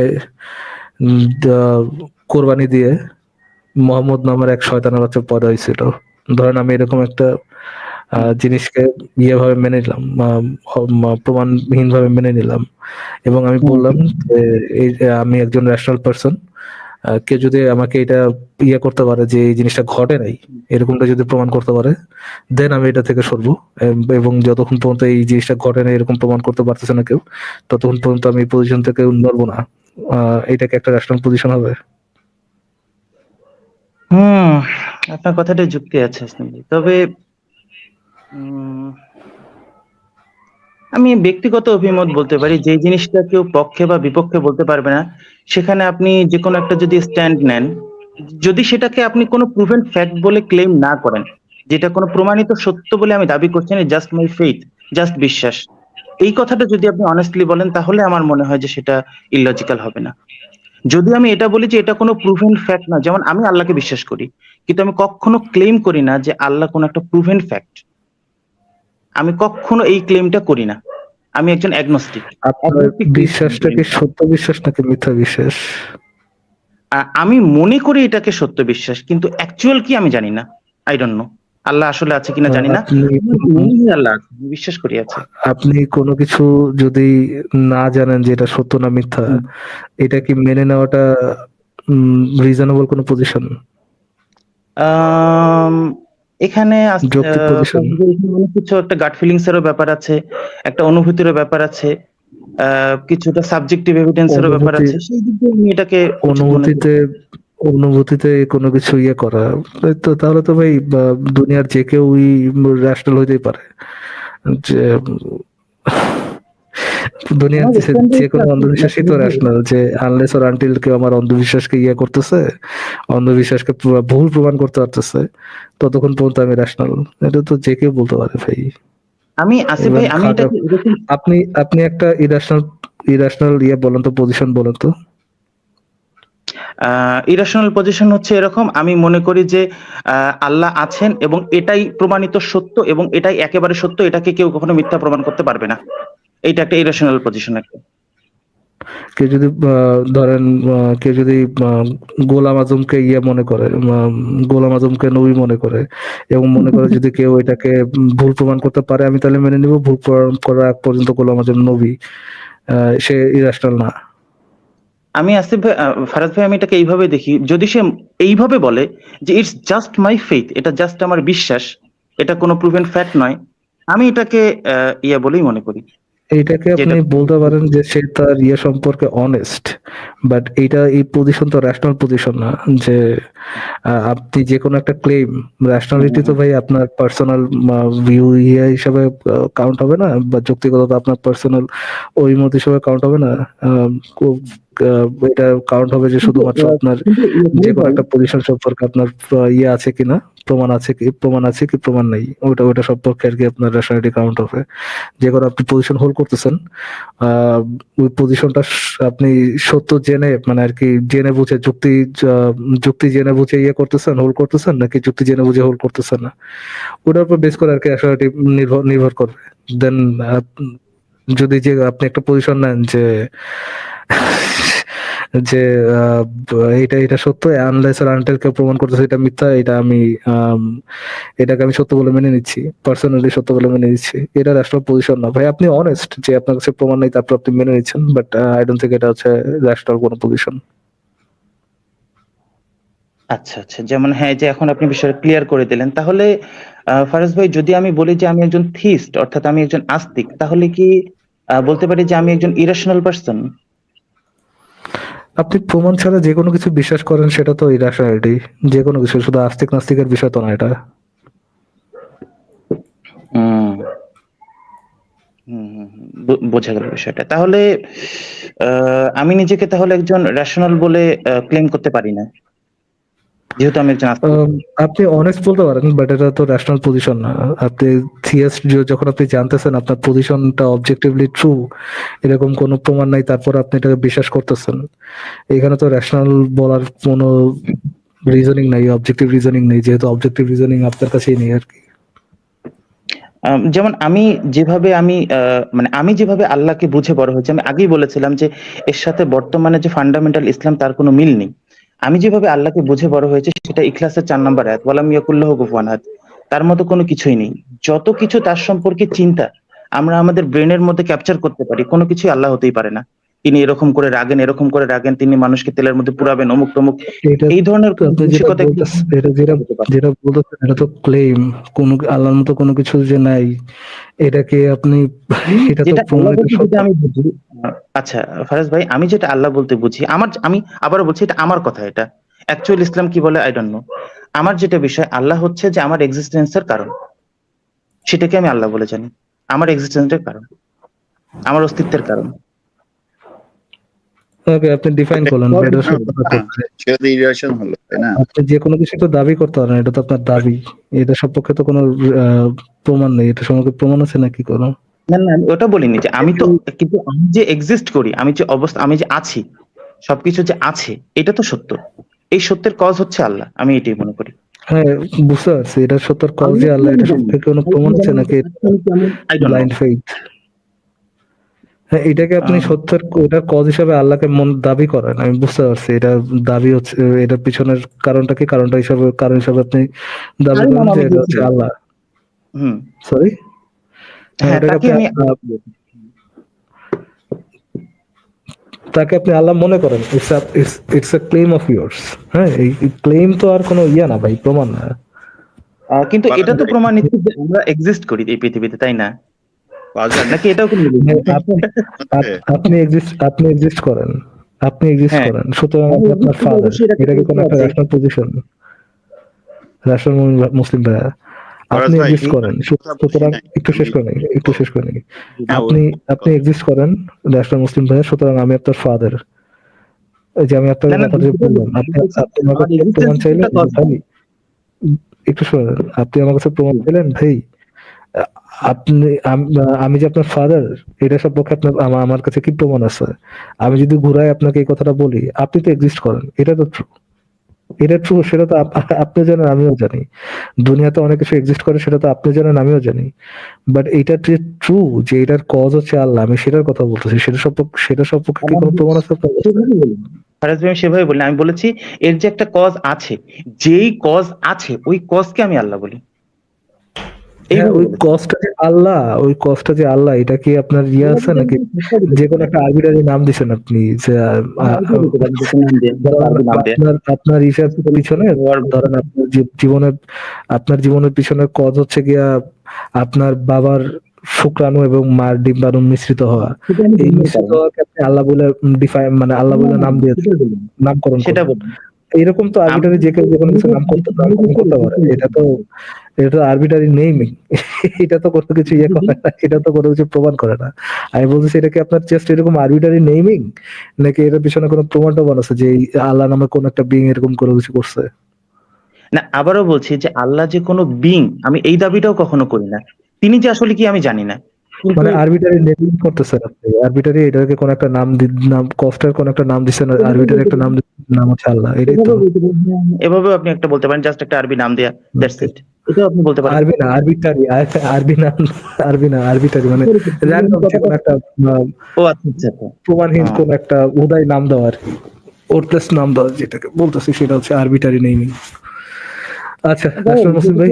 Speaker 1: কোরবানি দিয়ে মোহাম্মদ নামের এক শয়তানের বাচ্চা পয়দা হয়েছিল। ধরেন আমি এরকম একটা জিনিসকে ইয়েভাবে মেনে নিলাম, প্রমাণহীন ভাবে মেনে নিলাম, এবং আমি বললাম যে এই যে আমি একজন রেশনাল পারসন, কেউ যদি আমাকে এটা ইয়ে করতে পারে যে এই জিনিসটা ঘটে নাই, এরকমটা যদি প্রমাণ করতে পারে, দেন আমি এটা থেকে সরবো। এবং যতক্ষণ পর্যন্ত এই জিনিসটা ঘটে না এরকম প্রমাণ করতে পারতেছে না কেউ, ততক্ষণ পর্যন্ত আমি এই পজিশন থেকে নড়বো না। এটাকে একটা রেশনাল পজিশন হবে?
Speaker 4: হুম, আপনার কথাটা যুক্তি আছে হাসনাত ভাই। তবে উম, আমি ব্যক্তিগত অভিমত বলতে পারি, যে জিনিসটা কেউ পক্ষে বা বিপক্ষে বলতে পারবে না, সেখানে আপনি যে কোনো একটা যদি স্ট্যান্ড নেন, যদি সেটাকে আপনি কোনো প্রুভেন ফ্যাক্ট বলে ক্লেম না করেন, যেটা কোনো প্রমাণিত সত্য বলে আমি দাবি করছি না, জাস্ট মাই ফেইথ, জাস্ট বিশ্বাস, এই কথাটা যদি আপনি অনেস্টলি বলেন, তাহলে আমার মনে হয় যে সেটা ইললজিক্যাল হবে না। যদি আমি এটা বলি যে এটা কোনো প্রুভেন ফ্যাক্ট না, যেমন আমি আল্লাহকে বিশ্বাস করি, কিন্তু আমি কখনো ক্লেম করি না যে আল্লাহ কোনো একটা প্রুভেন ফ্যাক্ট, আমি কখনো এই ক্লেমটা করি না, আমি একজন অ্যাগনস্টিক।
Speaker 1: আপনার বিশ্বাসটা কি সত্য বিশ্বাস নাকি মিথ্যা বিশ্বাস?
Speaker 4: আমি মনে করি এটাকে সত্য বিশ্বাস, কিন্তু অ্যাকচুয়াল কি আমি জানি না, আই ডোন্ট নো। আল্লাহ আসলে আছে কিনা জানি না, আল্লাহ আছে, আমি বিশ্বাস করি আছে।
Speaker 1: আপনি কোনো কিছু যদি না জানেন যে এটা সত্য না মিথ্যা, এটা কি মেনে নেওয়াটা রিজনেবল কোনো পজিশন,
Speaker 4: এখানে
Speaker 1: যৌক্তিক পজিশন?
Speaker 4: অনেক কিছু, একটা গাট ফিলিংস এরও ব্যাপার আছে, একটা অনুভূতিরও ব্যাপার আছে, কিছুটা সাবজেক্টিভ এভিডেন্সেরও ব্যাপার আছে, সেই দিক দিয়ে আমি এটাকে উচিত মনে করি।
Speaker 1: অনুভূতিতে কোনো কিছু ইয়ে করা, তো তাহলে তো ভাই দুনিয়ার যে কেউই রেশনাল হইতেই পারে। যে দুনিয়ার যে কোনো অন্ধবিশ্বাসই তো রেশনাল, যে আনলেস অর আনটিল কেউ আমার অন্ধবিশ্বাসকে ইয়ে করতেছে, অন্ধবিশ্বাসকে ভুল প্রমাণ করতে পারতেছে, ততক্ষণ পর্যন্ত আমি রেশনাল। এটা তো যে কেউ বলতে পারে ভাই।
Speaker 4: আমি আসিফ ভাই, আমি এটাকে এরকম,
Speaker 1: আপনি একটা ইরাশনাল ইয়ে বলেন তো, পজিশন বলেন তো।
Speaker 4: ইরাশনাল পজিশন হচ্ছে এরকম, আমি মনে করি যে আল্লাহ আছেন এবং এটাই প্রমাণিত সত্য, এবং এটাই একেবারে সত্য, এটাকে কেউ কখনো মিথ্যা প্রমাণ করতে পারবে না। এইটা একটা ইরাশনাল পজিশন একটা।
Speaker 1: কেউ যদি ধরেন কেউ যদি গোলাম আজমকে ইয়ে মনে করে, গোলাম আজমকে নবী মনে করে, এবং মনে করে যদি কেউ এটাকে ভুল প্রমাণ করতে পারে আমি তাহলে মেনে নিব, ভুল প্রমাণ করার আগ পর্যন্ত গোলাম আজম নবী, সে ইরাশনাল না।
Speaker 4: আমি আসিফ ভাই, ফারাজ ভাই, আমি এটাকে এইভাবে দেখি, যদি সে এইভাবে বলে যে ইটস জাস্ট মাই ফেইথ, এটা জাস্ট আমার বিশ্বাস, এটা কোনো প্রুভেন ফ্যাক্ট নয়, আমি এটাকে ইয়ে বলেই মনে করি।
Speaker 1: এইটাকে
Speaker 4: যেটা
Speaker 1: আপনি বলতে পারেন যে সে তার ইয়ে সম্পর্কে অনেস্ট, বাট এই পজিশন তো র্যাশনাল পজিশন না যে আপনি যে কোনো একটা ক্লেম, র্যাশনালিটি তো ভাই আপনার পার্সোনাল ভিউ ইয়ে হিসাবে কাউন্ট হবে না, বা যৌক্তিকতা আপনার পার্সোনাল অভিমত হিসাবে কাউন্ট হবে না। এটা কাউন্ট হবে যে শুধুমাত্র আপনার যে কোনো একটা পজিশন সম্পর্কে আপনার ইয়ে আছে কিনা, প্রমাণ আছে কি প্রমাণ নেই, ওটা সম্পর্কে আর কি আপনার রেশনালিটি কাউন্ট হবে। যে কোনো আপনি পজিশন হোল্ড করতেছেন, ওই পজিশনটা আপনি সত্য জেনে মানে আর কি জেনে বুঝে যুক্তি জেনে বুঝে ইয়ে করতেছেন, হোল্ড করতেছেন, নাকি যুক্তি জেনে বুঝে হোল্ড করতেছেন না, ওটার উপর বেস করে আর কি রেশনালিটি নির্ভর করবে। দেন যদি যে আপনি একটা পজিশন নেন যে যে এটা সত্য, আনলেস আর আনটিল কেউ প্রমাণ করতেছে এটা মিথ্যা, এটাকে আমি সত্য বলে মেনে নিচ্ছি, পার্সোনালি সত্য বলে মেনে নিচ্ছি, এটা রেশনাল পজিশন না ভাই। আপনি অনেস্ট যে আপনার কাছে প্রমাণ নেই, তারপর আপনি মেনে নিচ্ছেন, বাট আই ডোন্ট থিংক এটা হচ্ছে রেশনাল কোনো পজিশন।
Speaker 4: আচ্ছা আচ্ছা, যেমন হ্যাঁ, যে এখন আপনি বিষয়টা ক্লিয়ার করে দিলেন। তাহলে ফারাজ ভাই, যদি আমি বলি যে আমি একজন থিস্ট, অর্থাৎ আমি একজন আস্তিক, তাহলে কি বলতে পারি যে আমি একজন ইরেশনাল পার্সন?
Speaker 1: আপনি প্রমাণ ছাড়া যে কোনো কিছু বিশ্বাস করেন সেটা তো ইরাশনালিটি, যে কোনো কিছু, শুধু আস্তিক নাস্তিকের বিষয় তো না এটা।
Speaker 4: হুম হুম হুম হুম, বোঝা গেল বিষয়টা। তাহলে আমি নিজেকে তাহলে একজন রেশনাল বলে ক্লেম করতে পারি না, যেহেতু আমি একজন আস্তিক।
Speaker 1: আপনি অনেস্ট বলতে পারেন, বাট এটা তো রেশনাল পজিশন না। আপনি থিয়েস্ট, যখন আপনি জানতেছেন আপনার পজিশনটা অবজেক্টিভলি ট্রু, এরকম কোনো প্রমাণ নাই, তারপর আপনি এটাকে বিশ্বাস করতেছেন, এখানে তো রেশনাল বলার কোনো রিজনিং নাই, অবজেক্টিভ রিজনিং নেই, যেহেতু অবজেক্টিভ রিজনিং আপনার কাছেই নেই আর কি।
Speaker 4: যেমন আমি যেভাবে আল্লাহকে বুঝে বড় হয়েছি, আমি আগেই বলেছিলাম যে এর সাথে বর্তমানে যে ফান্ডামেন্টাল ইসলাম তার কোনো মিল নেই। আমি যেভাবে আল্লাহকে বুঝে বড় হয়েছে সেটা ইখলাসের ৪ নম্বর আয়াত, ওয়ালাম ইয়াকুল্লাহু কুফুয়ান আহাদ। তার মতো কোনো কিছুই নেই। যত কিছু তার সম্পর্কে চিন্তা আমরা আমাদের ব্রেনের মধ্যে ক্যাপচার করতে পারি, কোনো কিছুই আল্লাহ হতেই পারে না। তিনি এরকম করে রাগেন, তিনি মানুষকে তেলের মধ্যে পুরাবেন, অমুক তমুক,
Speaker 1: এটা
Speaker 4: এই ধরনের
Speaker 1: তো আপনি যেটা
Speaker 4: মানসিকতা
Speaker 1: বলতেছেন, যেটা বলতেছেন এটা তো ক্লেম, কোন আল্লাহর মতো কোনো কিছু যে নাই, এটাকে আপনি এটা তো
Speaker 4: যেটা আল্লাহ
Speaker 1: প্রমাণিত
Speaker 4: বলতে
Speaker 1: সত্য।
Speaker 4: যেটা আমি বুঝি। আচ্ছা ফারাজ ভাই, আমি যেটা আল্লাহ বলতে বুঝি, আমি আবারও বলছি, এটা আমার কথা। এটা অ্যাকচুয়াল ইসলাম কি বলে আই ডোন্ট নো। আমার যেটা বিষয়, আল্লাহ হচ্ছে যে আমার এক্সিস্টেন্সের কারণ, সেটাকে আমি আল্লাহ বলে জানি। আমার এক্সিস্টেন্সের কারণ, আমার অস্তিত্বের কারণ।
Speaker 1: ওকে, আপনি ডিফাইন করলেন, এটা সত্য না তো।
Speaker 3: সেটা তো ইরিয়েশন হলো, তাই না?
Speaker 1: আপনি যে কোনো কিছু তো দাবি করতে পারেন, এটা তো আপনার দাবি, এটা সপক্ষে তো কোনো প্রমাণ নেই, এটা সম্পর্কে প্রমাণ আছে নাকি কোনো?
Speaker 4: না না, আমি ওটা বলিনি যে আমি তো, কিন্তু আমি যে এক্সিস্ট করি, আমি যে আছি, সবকিছু যে আছে, এটা তো সত্য। এই সত্যের কজ হচ্ছে আল্লাহ, আমি এটাই মনে করি।
Speaker 1: হ্যাঁ, বুঝতে পারছি, এটা সত্যের কজ যে আল্লাহ, এটা সম্পর্কে কোনো প্রমাণ আছে নাকি
Speaker 4: I don't know.
Speaker 1: Blind faith? হ্যাঁ, এটাকে আপনি সত্যের এটার কজ হিসাবে আল্লাহকে দাবি করেন, আমি বুঝতে পারছি, এটা দাবি হচ্ছে, এটার পিছনের কারণটা কি, কারণ হিসাবে আপনি দাবি
Speaker 4: আরে না,
Speaker 1: করেন যে
Speaker 4: আমি
Speaker 1: এটা হচ্ছে
Speaker 4: বুঝছি।
Speaker 1: আল্লাহ।
Speaker 4: হুম,
Speaker 1: সরি, হ্যাঁ,
Speaker 4: হ্যাঁ,
Speaker 1: এটাকে
Speaker 4: তাকে
Speaker 1: আপনি
Speaker 4: আমি
Speaker 1: তাকে আপনি আল্লাহ মনে করেন, it's a claim of years. হ্যাঁ, এই ক্লেম তো আর কোনো ইয়া না ভাই, প্রমাণ না।
Speaker 4: কিন্তু এটা তো প্রমাণিত যে আমরা এক্সিস্ট করি এই পৃথিবীতে, তাই না? নাকি এটাও কোনো মিল নেই?
Speaker 1: আপনি এক্সিস্ট করেন,
Speaker 4: হ্যাঁ,
Speaker 1: সুতরাং
Speaker 4: আমি
Speaker 1: আপনি আপনার
Speaker 4: exist করি,
Speaker 1: ফাদার।
Speaker 4: অবশ্যই এটা
Speaker 1: এটা কি কোনো
Speaker 4: করতে
Speaker 1: একটা
Speaker 4: আছে।
Speaker 1: National position? ন্যাশনাল মুসলিম ভাইয়া, আপনি
Speaker 3: ভাই,
Speaker 1: এক্সিস্ট করেন,
Speaker 3: কথা বলি
Speaker 1: সুতরাং
Speaker 3: না,
Speaker 1: একটু শেষ করে নিই।
Speaker 3: হ্যাঁ,
Speaker 1: আপনি এক্সিস্ট করেন, ন্যাশনাল মুসলিম ভাইয়া, সুতরাং আমি আপনার ফাদার। এই যে আমি আপনাকে
Speaker 4: না না,
Speaker 1: কথা যে বললাম, আপনি আমার
Speaker 4: আমার
Speaker 1: কাছে প্রমাণ
Speaker 4: এক্সিস্টেন্স
Speaker 1: চাইলেন
Speaker 4: একটা কজ।
Speaker 1: ভাই, একটু শুনুন, আপনি আমার কাছে প্রমাণ চাইলেন ভাই, আমি যে আপনার ফাদার, এটা সম্পর্কে আপনার আমার কাছে কি প্রমাণ আছে? আমি যদি ঘুরাই আপনাকে এই কথাটা বলি, আপনি তো এক্সিস্ট করেন, এটা তো ট্রু, সেটা তো আপনি জানেন, আমিও জানি। দুনিয়াতে অনেক কিছু এক্সিস্ট করে, সেটা তো আপনি জানেন, আমিও জানি। বাট এটা ট্রু যে এটার কজ হচ্ছে আল্লাহ, আমি সেটার কথা বলতেছি, সেটা সম্পর্কে কি কোনো প্রমাণ আছে আপনার কাছে?
Speaker 4: ফারাজ ভাই, আমি সেভাবে বলি, আমি বলেছি এর যে একটা কজ আছে, যেই কজ আছে ওই কজকে আমি আল্লাহ বলি।
Speaker 1: হ্যাঁ, ওই কজটা যে আল্লাহ, এটা কি আপনার ইয়ে আছে নাকি? যে কোনো একটা আরবিটারি নাম দিছেন আপনি, যে আপনার হিসাব পিছনে ধরেন আপনার জীবনের পিছনের কজ হচ্ছে গিয়া আপনার বাবার শুক্রাণু এবং মার ডিম্বাণু মিশ্রিত হওয়া,
Speaker 4: সেটা আমি
Speaker 1: এই
Speaker 4: বলতে
Speaker 1: মিশ্রিত
Speaker 4: পারবো।
Speaker 1: হওয়াকে আপনি আল্লাহ বলে ডিফাইন মানে আল্লাহ বলে নাম দিয়েছেন,
Speaker 4: সেটা বলুন,
Speaker 1: নামকরণ
Speaker 4: সেটা
Speaker 1: করবেন।
Speaker 4: বলুন।
Speaker 1: এরকম তো
Speaker 4: আমি
Speaker 1: আরবিটারি যে কেউ যে কোনো কিছু নামকরণ করতে পারে। এটা তো আরবিটারি নেইমিং। এটা তো কোনো কিছু ইয়ে করে না, এটা তো কোনো কিছু প্রমাণ করে না। আমি বলতেছি এটা কি আপনার জাস্ট এরকম আরবিটারি নেইমিং, নাকি এটার পিছনে কোনো প্রমাণ টমাণ আছে যে এই আল্লাহ নামে কোন একটা বিং এরকম কোনো কিছু করছে?
Speaker 4: না, আবারও বলছি যে আল্লাহ যে কোনো বিং, আমি এই দাবিটাও কখনো করি না। তিনি যে আসলে কি আমি জানি না, কিন্তু
Speaker 1: মানে আরবিটারি নেমিং করতেছেন আপনি, আরবিটারি এটাকে কোন একটা নাম নাম কষ্টের কোন একটা নাম দিচ্ছেন,
Speaker 4: এভাবে
Speaker 1: আরবিটারি
Speaker 4: বলতে
Speaker 1: একটা নাম
Speaker 4: পারেন,
Speaker 1: দিচ্ছেন, নাম হচ্ছে আল্লাহ, এটাই তো।
Speaker 4: এভাবেও বলতে পারেন, এভাবেও আপনি একটা বলতে পারেন, জাস্ট একটা আরবি নাম দেয়া, দ্যাটস ইট। এটাও আপনি বলতে পারেন।
Speaker 1: আরবি না আরবিটারি, আরবি না, আরবি না আরবিটারি, মানে র্যান্ডম যে
Speaker 4: কথাটা,
Speaker 1: কোনো একটা
Speaker 4: ও আচ্ছা আচ্ছা আচ্ছা।
Speaker 1: প্রমাণহীন
Speaker 4: হ্যাঁ।
Speaker 1: কোন একটা উদয় নাম দেওয়া আর কি, ওর্থলেস নাম দেওয়া যেটাকে বলতেছি সেটা হচ্ছে আরবিটারি নেইমিং। আচ্ছা রাসূল মুসলিম ভাই,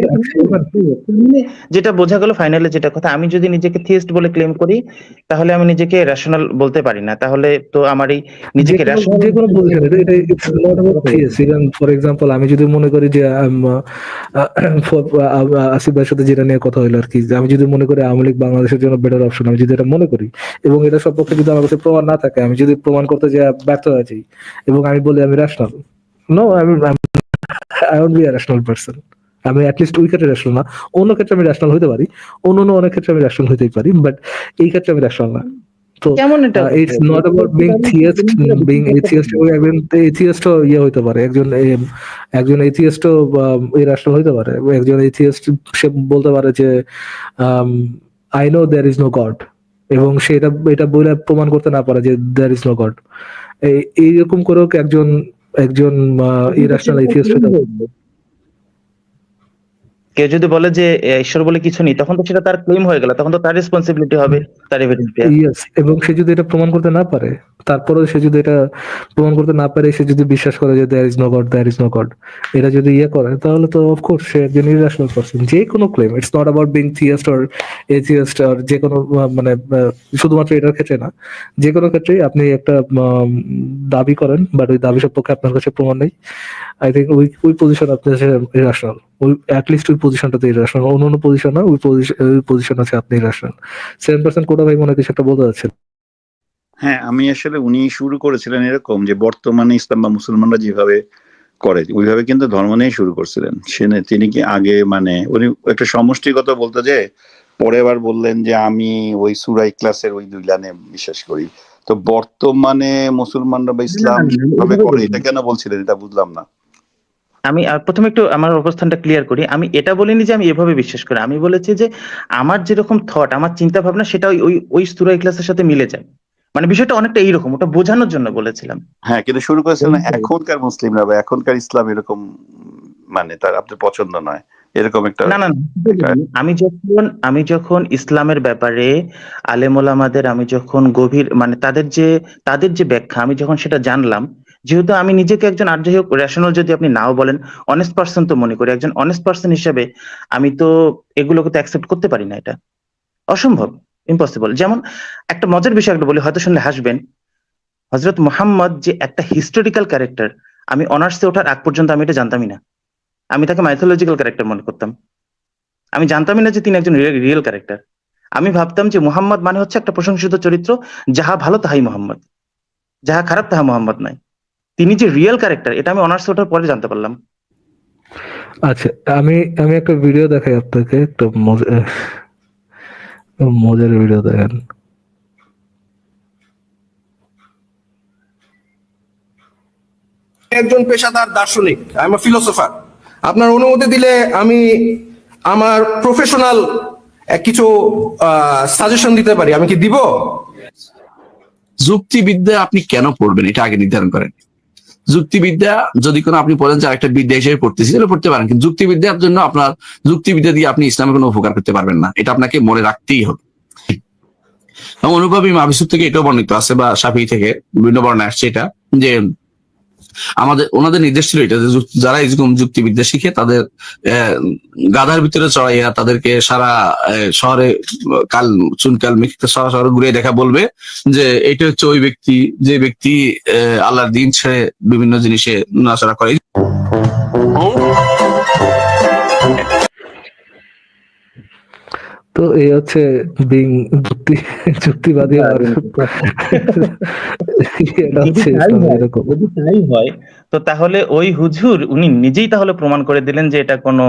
Speaker 4: মানে যেটা বোঝা গেল ফাইনালে যেটা কথা, আমি যদি নিজেকে থিয়েস্ট বলে ক্লেম করি তাহলে আমি নিজেকে রেশনাল বলতে পারি না, তাহলে তো আমার এই নিজেকে রেশনাল
Speaker 1: যে কোনো পজিশন, এটা এটা it's not about theory. Even for example আমি যদি মনে করি যে আসিফ ভাইয়ের সাথে যেটা নিয়ে কথা হলো আর কি, যে আমি যদি মনে করি আওয়ামী লীগ বাংলাদেশের জন্য বেটার অপশন, আমি যদি এটা মনে করি এবং এটা সপক্ষে যদি আমার কাছে প্রমাণ না থাকে, আমি যদি প্রমাণ করতে যে ব্যর্থ হয়ে যাই এবং আমি বলি আমি rational, no I won't be a rational person. আমি অ্যাটলিস্ট ওই ক্ষেত্রে রেশনাল না। অন্য ক্ষেত্রে আমি রেশনাল হতে পারি, অন্য অনেক ক্ষেত্রে আমি রেশনাল হতেই পারি, বাট এই ক্ষেত্রে আমি রেশনাল না। তো
Speaker 4: কেমন এটা
Speaker 1: it's not about being theist, being atheist, এবং একজন এথিয়েস্টও ইয়ে হতে পারে, একজন এথিয়েস্টও ইরাশনাল হতে পারে। একজন এথিয়েস্ট সে বলতে পারে যে I know there is no God, এবং সে এটা বলে প্রমাণ করতে না পারে যে দেয়ার ইজ নো গড। এইরকম করেও কি একজন একজন ইরাশনাল এথিয়েস্ট হতে পারে?
Speaker 4: কেউ যদি বলে যে ঈশ্বর বলে কিছু নেই, তখন তো সেটা তার ক্লেম হয়ে গেল, তখন তো তার রেসপন্সিবিলিটি হবে তার এভিডেন্স দেওয়া।
Speaker 1: ইয়েস, এবং সে যদি এটা প্রমাণ করতে না পারে, তারপরেও সে যদি এটা প্রমাণ করতে না পারে, সে যদি বিশ্বাস করে যে there is no God, there is no God, এটা যদি ইয়ে করে, তাহলে তো অফকোর্স সে একজন ইরাশনাল পারসন। যে কোনো claim, it's not about being theist or atheist, আর যে কোনো মানে শুধুমাত্র এটার ক্ষেত্রে না, যে কোনো ক্ষেত্রেই আপনি একটা দাবি করেন, বাট ওই দাবি সপক্ষে আপনার কাছে প্রমাণ নেই, আই থিঙ্ক ওই পজিশন আপনার কাছে ইরাশনাল। ওই অ্যাটলিস্ট ওই পজিশনটাতে ইরাশনাল, অন্য পজিশন না, ওই পজিশন আছে আপনি ইরাশনাল। 7% কোটা ভাই মনে হয় কিছু একটা বলতে যাচ্ছেন।
Speaker 3: হ্যাঁ, আমি আসলে উনি শুরু করেছিলেন এরকম যে বর্তমানে ইসলাম বা মুসলমানরা যেভাবে করে ওইভাবে কিন্তু ধর্ম নিয়ে শুরু করছিলেন। তিনি কি আগে মানে উনি একটা সমষ্টিগত বলতে যে পরে আবার বললেন যে আমি ওই সূরা ইখলাসের ওই 2 লাইনে বিশ্বাস করি। তো বর্তমানে মুসলমানরা বা ইসলাম কিভাবে করে এটা কেন বলছিলেন, এটা বুঝলাম না।
Speaker 4: আমি প্রথমে একটু আমার অবস্থানটা ক্লিয়ার করি। আমি এটা বলিনি যে আমি এভাবে বিশ্বাস করি, আমি বলেছি যে আমার যেরকম থট, আমার চিন্তা ভাবনা, সেটা ওই সূরা ইখলাসের সাথে মিলে যায়। মানে বিষয়টা অনেকটা এইরকম, ওটা বোঝানোর জন্য বলেছিলাম।
Speaker 3: হ্যাঁ, কিন্তু শুরু করেছিলেন এখনকার মুসলিমরা বা এখনকার ইসলাম এরকম, মানে তার আপনার পছন্দ নয় এরকম একটা।
Speaker 4: না না না, আমি যখন ইসলামের ব্যাপারে আলেম ওলামাদের আমি যখন গভীর মানে তাদের যে ব্যাখ্যা আমি যখন সেটা জানলাম, যেহেতু আমি নিজেকে একজন, আর যাই হোক রেশনাল যদি আপনি নাও বলেন, অনেস্ট পার্সন তো মনে করি, একজন অনেস্ট পার্সন হিসেবে আমি তো এগুলোকে তো অ্যাকসেপ্ট করতে পারি না, এটা অসম্ভব, ইম্পসিবল। যেমন একটা মজার বিষয় একটা বলি, হয়তো শুনলে হাসবেন। হযরত মুহাম্মদ যে একটা হিস্টোরিক্যাল ক্যারেক্টার, আমি অনার্সে ওঠার আগ পর্যন্ত আমি এটা জানতামই না। আমি তাকে মাইথোলজিক্যাল ক্যারেক্টার মনে করতাম। আমি জানতামই না যে তিনি একজন রিয়েল ক্যারেক্টার। আমি ভাবতাম যে মুহাম্মদ মানে হচ্ছে একটা প্রশংসিত চরিত্র, যাহা ভালো তাহাই মুহাম্মদ, যাহা খারাপ তাহা মুহাম্মদ নয়। তিনি যে রিয়েল ক্যারেক্টার, এটা আমি অনার্স ওঠার পরে জানতে পারলাম।
Speaker 1: আচ্ছা, আমি আমি একটা ভিডিও দেখাই আপনাকে, একটা মজার ভিডিও দেখেন।
Speaker 5: একজন পেশাদার দার্শনিক, আই এম আ ফিলোসোফার। আপনার অনুমতি দিলে আমি আমার প্রফেশনাল কিছু সাজেশন দিতে পারি, আমি কি দিব?
Speaker 6: যুক্তিবিদ্যা আপনি কেন পড়বেন এটা আগে নির্ধারণ করেন। যুক্তিবিদ্যা যদি কোনো আপনি পড়েন যে একটা বিদ্যা হিসেবে পড়তেছি, তাহলে পড়তে পারেন, কিন্তু যুক্তিবিদ্যার জন্য আপনার যুক্তিবিদ্যা দিয়ে আপনি ইসলামের কোনো উপকার করতে পারবেন না, এটা আপনাকে মনে রাখতেই হবে। এবং অনুভবী মাবিসুর থেকে এটাও বর্ণিত আছে, বা শাফিঈ থেকে বিভিন্ন বর্ণায় আসছে এটা, যে ওনাদের নির্দেশ ছিল এটা, যে যারা এরকম যুক্তিবিদ্যা শিখে তাদের গাধার ভিতরে চড়াইয়া তাদেরকে সারা শহরে চুনকাল মেখে সারা শহরে ঘুরে দেখা বলবে যে এটা হচ্ছে ওই ব্যক্তি যে ব্যক্তি আল্লাহর দিন ছেড়ে বিভিন্ন জিনিসে নাড়াচাড়া করে।
Speaker 1: তো এই হচ্ছে বিং যুক্তিবাদী আর এটা
Speaker 4: যদি
Speaker 1: হচ্ছে
Speaker 4: তাই
Speaker 1: ইসলাম
Speaker 4: হয়,
Speaker 1: এরকম।
Speaker 4: যদি তাই হয়, তো তাহলে ওই হুজুর উনি নিজেই তাহলে প্রমাণ করে দিলেন যে এটা কোনো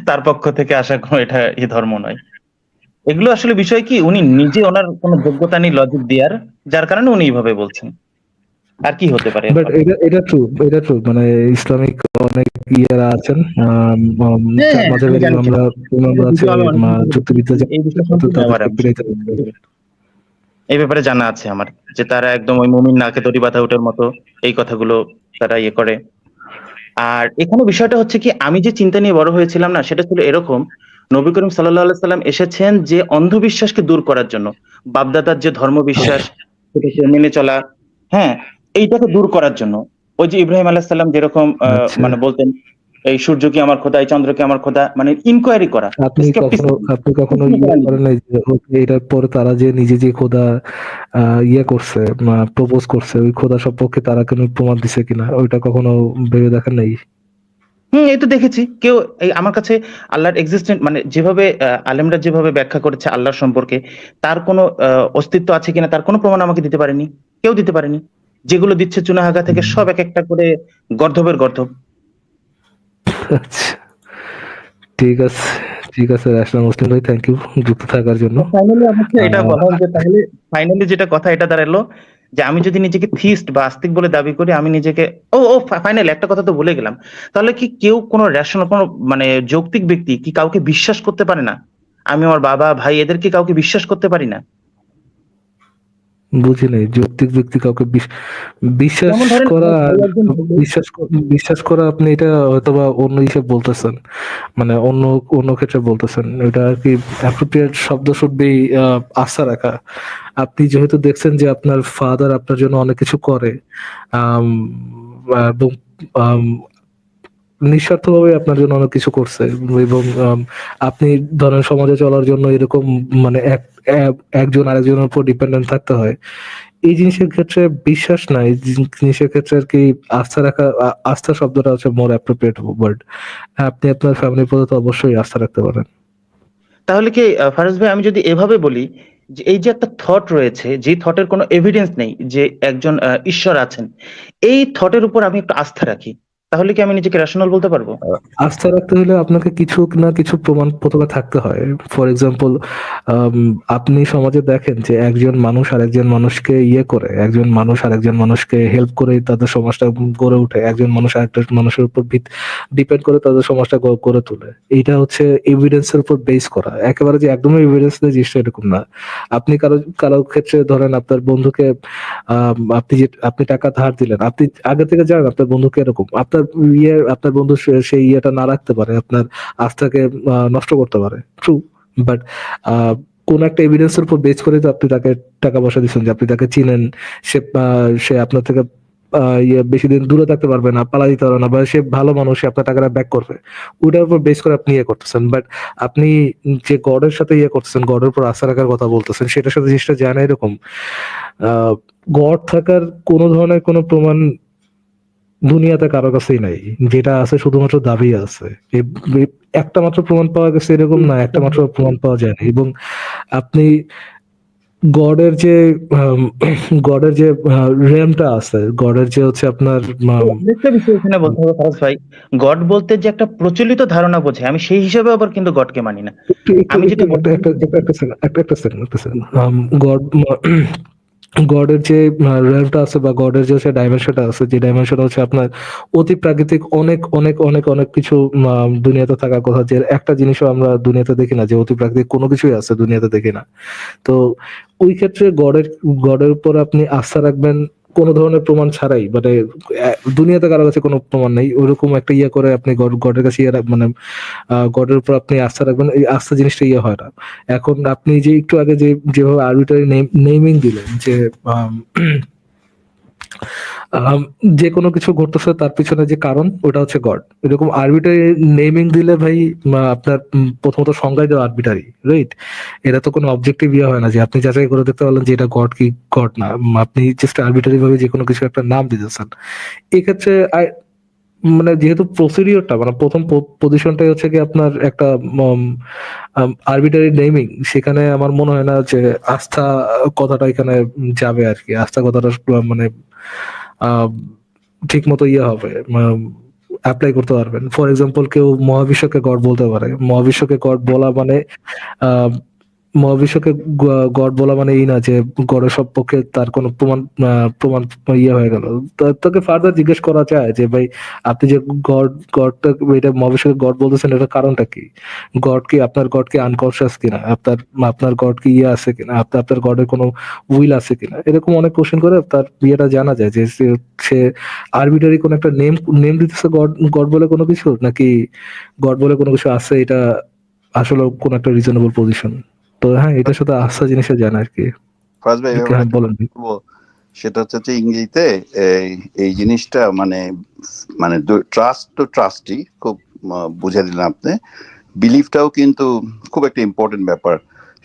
Speaker 4: তার পক্ষ থেকে আসা কোনো এটা এই ধর্ম নয়। এগুলো আসলে বিষয় কি, উনি নিজে ওনার কোনো যোগ্যতা নেই লজিক দেওয়ার, যার কারণে উনি এইভাবে বলছেন। আর কি হতে পারে
Speaker 1: বাট
Speaker 4: এরপর?
Speaker 1: এটা ট্রু মানে ইসলামিক অনেক ইয়ারা আছেন,
Speaker 4: হ্যাঁ হ্যাঁ, আমি
Speaker 1: মাঝাবের
Speaker 4: জানি সেটা।
Speaker 1: ইমামরা
Speaker 4: এই
Speaker 1: আছে,
Speaker 4: বিষয়ে আমি অনেক কিছু দেখেছি।
Speaker 1: যুক্তিবিদ্যা
Speaker 4: এই বিষয়
Speaker 1: যারা
Speaker 4: সম্পর্কে আমার
Speaker 1: তাদেরকে ফিরাইতে পারবে।
Speaker 4: এই ব্যাপারে জানা আছে আমার, যে তারা একদম ওই মুমিন নাকে দড়ি বাঁধা উটের মতো এই কথাগুলো তারা ইয়ে করে। আর এখানে বিষয়টা হচ্ছে কি, আমি যে চিন্তা নিয়ে বড় হয়েছিলাম না, সেটা ছিল এরকম: নবী করিম সাল্লাল্লাহু আলাইহি সাল্লাম এসেছেন যে অন্ধবিশ্বাসকে দূর করার জন্য, বাপদাদার যে ধর্মবিশ্বাস সেটাকে মেনে চলা, হ্যাঁ, এইটাকে দূর করার জন্য। ওই যে ইব্রাহিম আলাইহিস সালাম যেরকম
Speaker 1: আচ্ছা,
Speaker 4: মানে বলতেন, এই সূর্য কি আমার খোদা, এই চন্দ্র কি আমার খোদা, মানে ইনকোয়ারি করা, স্কেপটিসিজম,
Speaker 1: আপনি কখনো
Speaker 4: প্রশ্ন
Speaker 1: ইয়ে
Speaker 4: করা
Speaker 1: করেন
Speaker 4: নিজেকে।
Speaker 1: নাই যে okay, এটার পরে তারা যে নিজে যে খোদা ইয়ে করছে, প্রপোজ করছে, ওই খোদা সম্পর্কে তারা কোনো প্রমাণ দিছে কিনা, ওইটা কখনো ভেবে দেখেন নাই?
Speaker 4: এই তো দেখেছি কেউ, এই আমার কাছে আল্লাহর এক্সিস্টেন্ট মানে যেভাবে আলেমরা যেভাবে ব্যাখ্যা করেছে আল্লাহর সম্পর্কে, তার কোনো অস্তিত্ব আছে কিনা তার কোনো প্রমাণ আমাকে দিতে পারেনি, কেউ দিতে পারেনি। যেগুলো দিচ্ছে চুনাহাগা থেকে সব এক একটা করে গর্ধবের গর্ধব।
Speaker 1: আচ্ছা, ঠিক আছে, ঠিক আছে ন্যাশনাল মুসলিম ভাই, থ্যাংক ইউ যুক্ত থাকার জন্য।
Speaker 4: ফাইনালি আমাকে এটা
Speaker 1: আহ,
Speaker 4: বলা যে তাহলে ফাইনালি যেটা কথা এটা দাঁড়ালো, যে আমি যদি নিজেকে থিস্ট বা আস্তিক বলে দাবি করি, আমি নিজেকে, ও ও ফাইনালি একটা কথা তো ভুলে গেলাম, তাহলে কি কেউ কোনো রেশনাল কোনো মানে যৌক্তিক ব্যক্তি কি কাউকে বিশ্বাস করতে পারে না? আমি আমার বাবা ভাই এদেরকে কাউকে বিশ্বাস করতে পারি না?
Speaker 1: বুঝি নাই, যৌক্তিক ব্যক্তি কাউকে বিশ্বাস
Speaker 4: যেমন ধরেন
Speaker 1: করা
Speaker 4: আমার
Speaker 1: আর
Speaker 4: ভাই একজন বলল,
Speaker 1: বিশ্বাস করা, আপনি এটা হয়তোবা অন্য হিসেবে বলতেছেন, মানে অন্য অন্য ক্ষেত্রে বলতেছেন, এটা আর কি অ্যাপ্রোপ্রিয়েট শব্দ শুড বি আস্থা রাখা। আপনি যেহেতু দেখছেন যে আপনার ফাদার আপনার জন্য অনেক কিছু করে, আম, এবং আম, নিঃস্বার্থভাবে আপনার জন্য অনেক কিছু করছে, এবং আপনি ধরেন সমাজে চলার জন্য এরকম মানে একজন আরেকজনের উপর ডিপেন্ডেন্ট থাকতে হয়। এই জিনিসের ক্ষেত্রে বিশ্বাস নাই, এই জিনিসের ক্ষেত্রে আর কি আস্থা রাখা, আস্থা শব্দটা হচ্ছে মোর অ্যাপ্রোপ্রিয়েট ওয়ার্ড। আপনি আপনার ফ্যামিলির প্রতি তো অবশ্যই আস্থা রাখতে পারেন।
Speaker 4: তাহলে কি ফারাজ ভাই, আমি যদি এভাবে বলি যে এই যে একটা থট রয়েছে, যে থটের কোনো এভিডেন্স নেই যে একজন ঈশ্বর আছেন, এই থটের উপর আমি একটু আস্থা রাখি, তাহলে কি আমি নিজেকে রেশনাল বলতে পারবো?
Speaker 1: আস্থা রাখতে হলে আপনাকে কিছু না কিছু প্রমাণ প্রথমে থাকতে হয়। ফর এক্সাম্পল, আপনি সমাজে দেখেন যে একজন মানুষ আরেকজন মানুষকে ইয়ে করে, একজন মানুষ আরেকজন মানুষকে হেল্প করে তাদের সমাজটা গড়ে ওঠে, একজন মানুষ আরেকটা মানুষের উপর ডিপেন্ড করে তাদের সমাজটা গড়ে তোলে। এইটা হচ্ছে এভিডেন্সের উপর বেস করা, একেবারে যে একদমই এভিডেন্স নেই জিনিসটা এরকম না। আপনি কারো কারো ক্ষেত্রে ধরেন আপনার বন্ধুকে, আপনি টাকা ধার দিলেন, আপনি আগে থেকে জানেন আপনার বন্ধুকে এরকম, আপনার বন্ধু সেই ইয়েটা না রাখতে পারে, আপনার আস্থাকে নষ্ট করতে পারে, ট্রু। বাট কোন একটা এভিডেন্সের উপর বেস করে তো আপনি তাকে টাকা পয়সা দিচ্ছেন, যে আপনি তাকে চিনেন, সে আপনার থেকে বেশি দিন দূরে থাকতে পারবে না, পালা দিতে পারবে না, বা সে ভালো মানুষ, সে আপনার টাকাটা ব্যাক করবে, ওটার উপর বেস করে আপনি ইয়ে করতেছেন। বাট আপনি যে গডের সাথে ইয়ে করতেছেন, গডের উপর আস্থা রাখার কথা বলতেছেন, সেটার সাথে জিনিসটা যায় না এরকম। গড থাকার কোনো ধরনের কোনো প্রমাণ দুনিয়াতে কারো কাছেই নাই, যেটা আছে শুধুমাত্র দাবি আছে। একটা মাত্র প্রমাণ পাওয়া গেছে এরকম না, একটা মাত্র প্রমাণ পাওয়া যায়নি। এবং আপনি গডের যে গডের যে রেমটা আছে, গডের যে হচ্ছে আপনার
Speaker 4: আরেকটা বিষয় এখানে বলতে হবে ফারাজ ভাই, গড বলতে যে একটা প্রচলিত ধারণা বোঝে, আমি সেই হিসাবে আবার কিন্তু গডকে মানি না।
Speaker 1: একটু একটু
Speaker 4: আমি
Speaker 1: একটু
Speaker 4: যেটা
Speaker 1: একটা একটা একটা একটা সেকেন্ড, একটা সেকেন্ড, একটা সেকেন্ড। গড গডের যে রেলটা আছে, বা গডের যে হচ্ছে ডাইমেনশনটা আছে, যে ডাইমেনশন হচ্ছে আপনার অতি প্রাকৃতিক অনেক অনেক অনেক অনেক কিছু দুনিয়াতে থাকার কথা, যে একটা জিনিসও আমরা দুনিয়াতে দেখি না, যে অতি প্রাকৃতিক কোনো কিছুই আছে দুনিয়াতে দেখি না। তো ওই ক্ষেত্রে গডের উপর আপনি আস্থা রাখবেন কোনো ধরনের প্রমাণ ছাড়াই, মানে দুনিয়াতে কারো কাছে কোনো প্রমাণ নেই, ওইরকম একটা ইয়ে করে আপনি গডের কাছে মানে গডের উপর আপনি আস্থা রাখবেন, এই আস্থা জিনিসটা ইয়ে হয় না। এখন আপনি যে একটু আগে যেভাবে আরবিটারি নেমিং দিলেন, যে আম, আম, যে কোনো কিছু ঘটতেছে তার পিছনে যে কারণ, ওটা হচ্ছে গড, এরকম আরবিটারি নেমিং দিলে ভাই আপনার প্রথমত সংজ্ঞায় দেওয়া আরবিটারি, রাইট? এটা তো কোনো অবজেক্টিভ ইয়ে হয় না যে আপনি যাচাই করে দেখতে পারলেন যে এটা গড কি গড না। আপনি জাস্ট আরবিটারি ভাবে যে কোনো কিছু একটা নাম দিতেছেন। এক্ষেত্রে মানে যেহেতু প্রসিডিওরটা মানে প্রথম পজিশনটাই হচ্ছে কি আপনার একটা আরবিটারি নেমিং, সেখানে আমার মনে হয় না যে আস্থা কথাটা এখানে যাবে আর কি। আস্থা কথাটা মানে ঠিক মতো ইয়ে হবে, অ্যাপ্লাই করতে পারবেন। ফর এক্সাম্পল কেউ মহাবিশ্বকে গড বলতে পারে, মহাবিশ্বকে গড বলা মানে আহ মহাবিশ্বকে গড বলা মানে এই না যে গডের সপক্ষে তার কোনো প্রমাণ ইয়ে হয়ে গেল। তাকে ফার্দার জিজ্ঞেস করা যায় যে ভাই আপনি যে গডটা এটা মহাবিশ্বকে গড বলতেছেন, এটা কারণটা কি? গড কি আপনার গড কি আনকনসিয়াস কিনা, আপনার গড কি ইয়ে আছে কিনা, আপনার গডের কোনো উইল আছে কিনা, এরকম অনেক কোশ্চেন করে তার ইয়েটা জানা যায় যে সে আরবিটারি কোন একটা নেম দিতেছে গড গড বলে কোনো কিছু, নাকি গড বলে কোনো কিছু আছে, এটা আসলে কোন একটা রিজনেবল পজিশন। তো হ্যাঁ, এটা শুধু আস্থা জিনিসটা জানা আর কি।
Speaker 3: ফার্স্ট ভাই এবার
Speaker 1: হ্যাঁ
Speaker 3: একটা
Speaker 1: বলেন।
Speaker 3: কথা বলবো, সেটা হচ্ছে যে ইংরেজিতে এই জিনিসটা মানে মানে ট্রাস্ট তো ট্রাস্টই খুব বুঝে দিলেন আপনি। বিলিভটাও কিন্তু খুব একটা ইম্পর্টেন্ট ব্যাপার।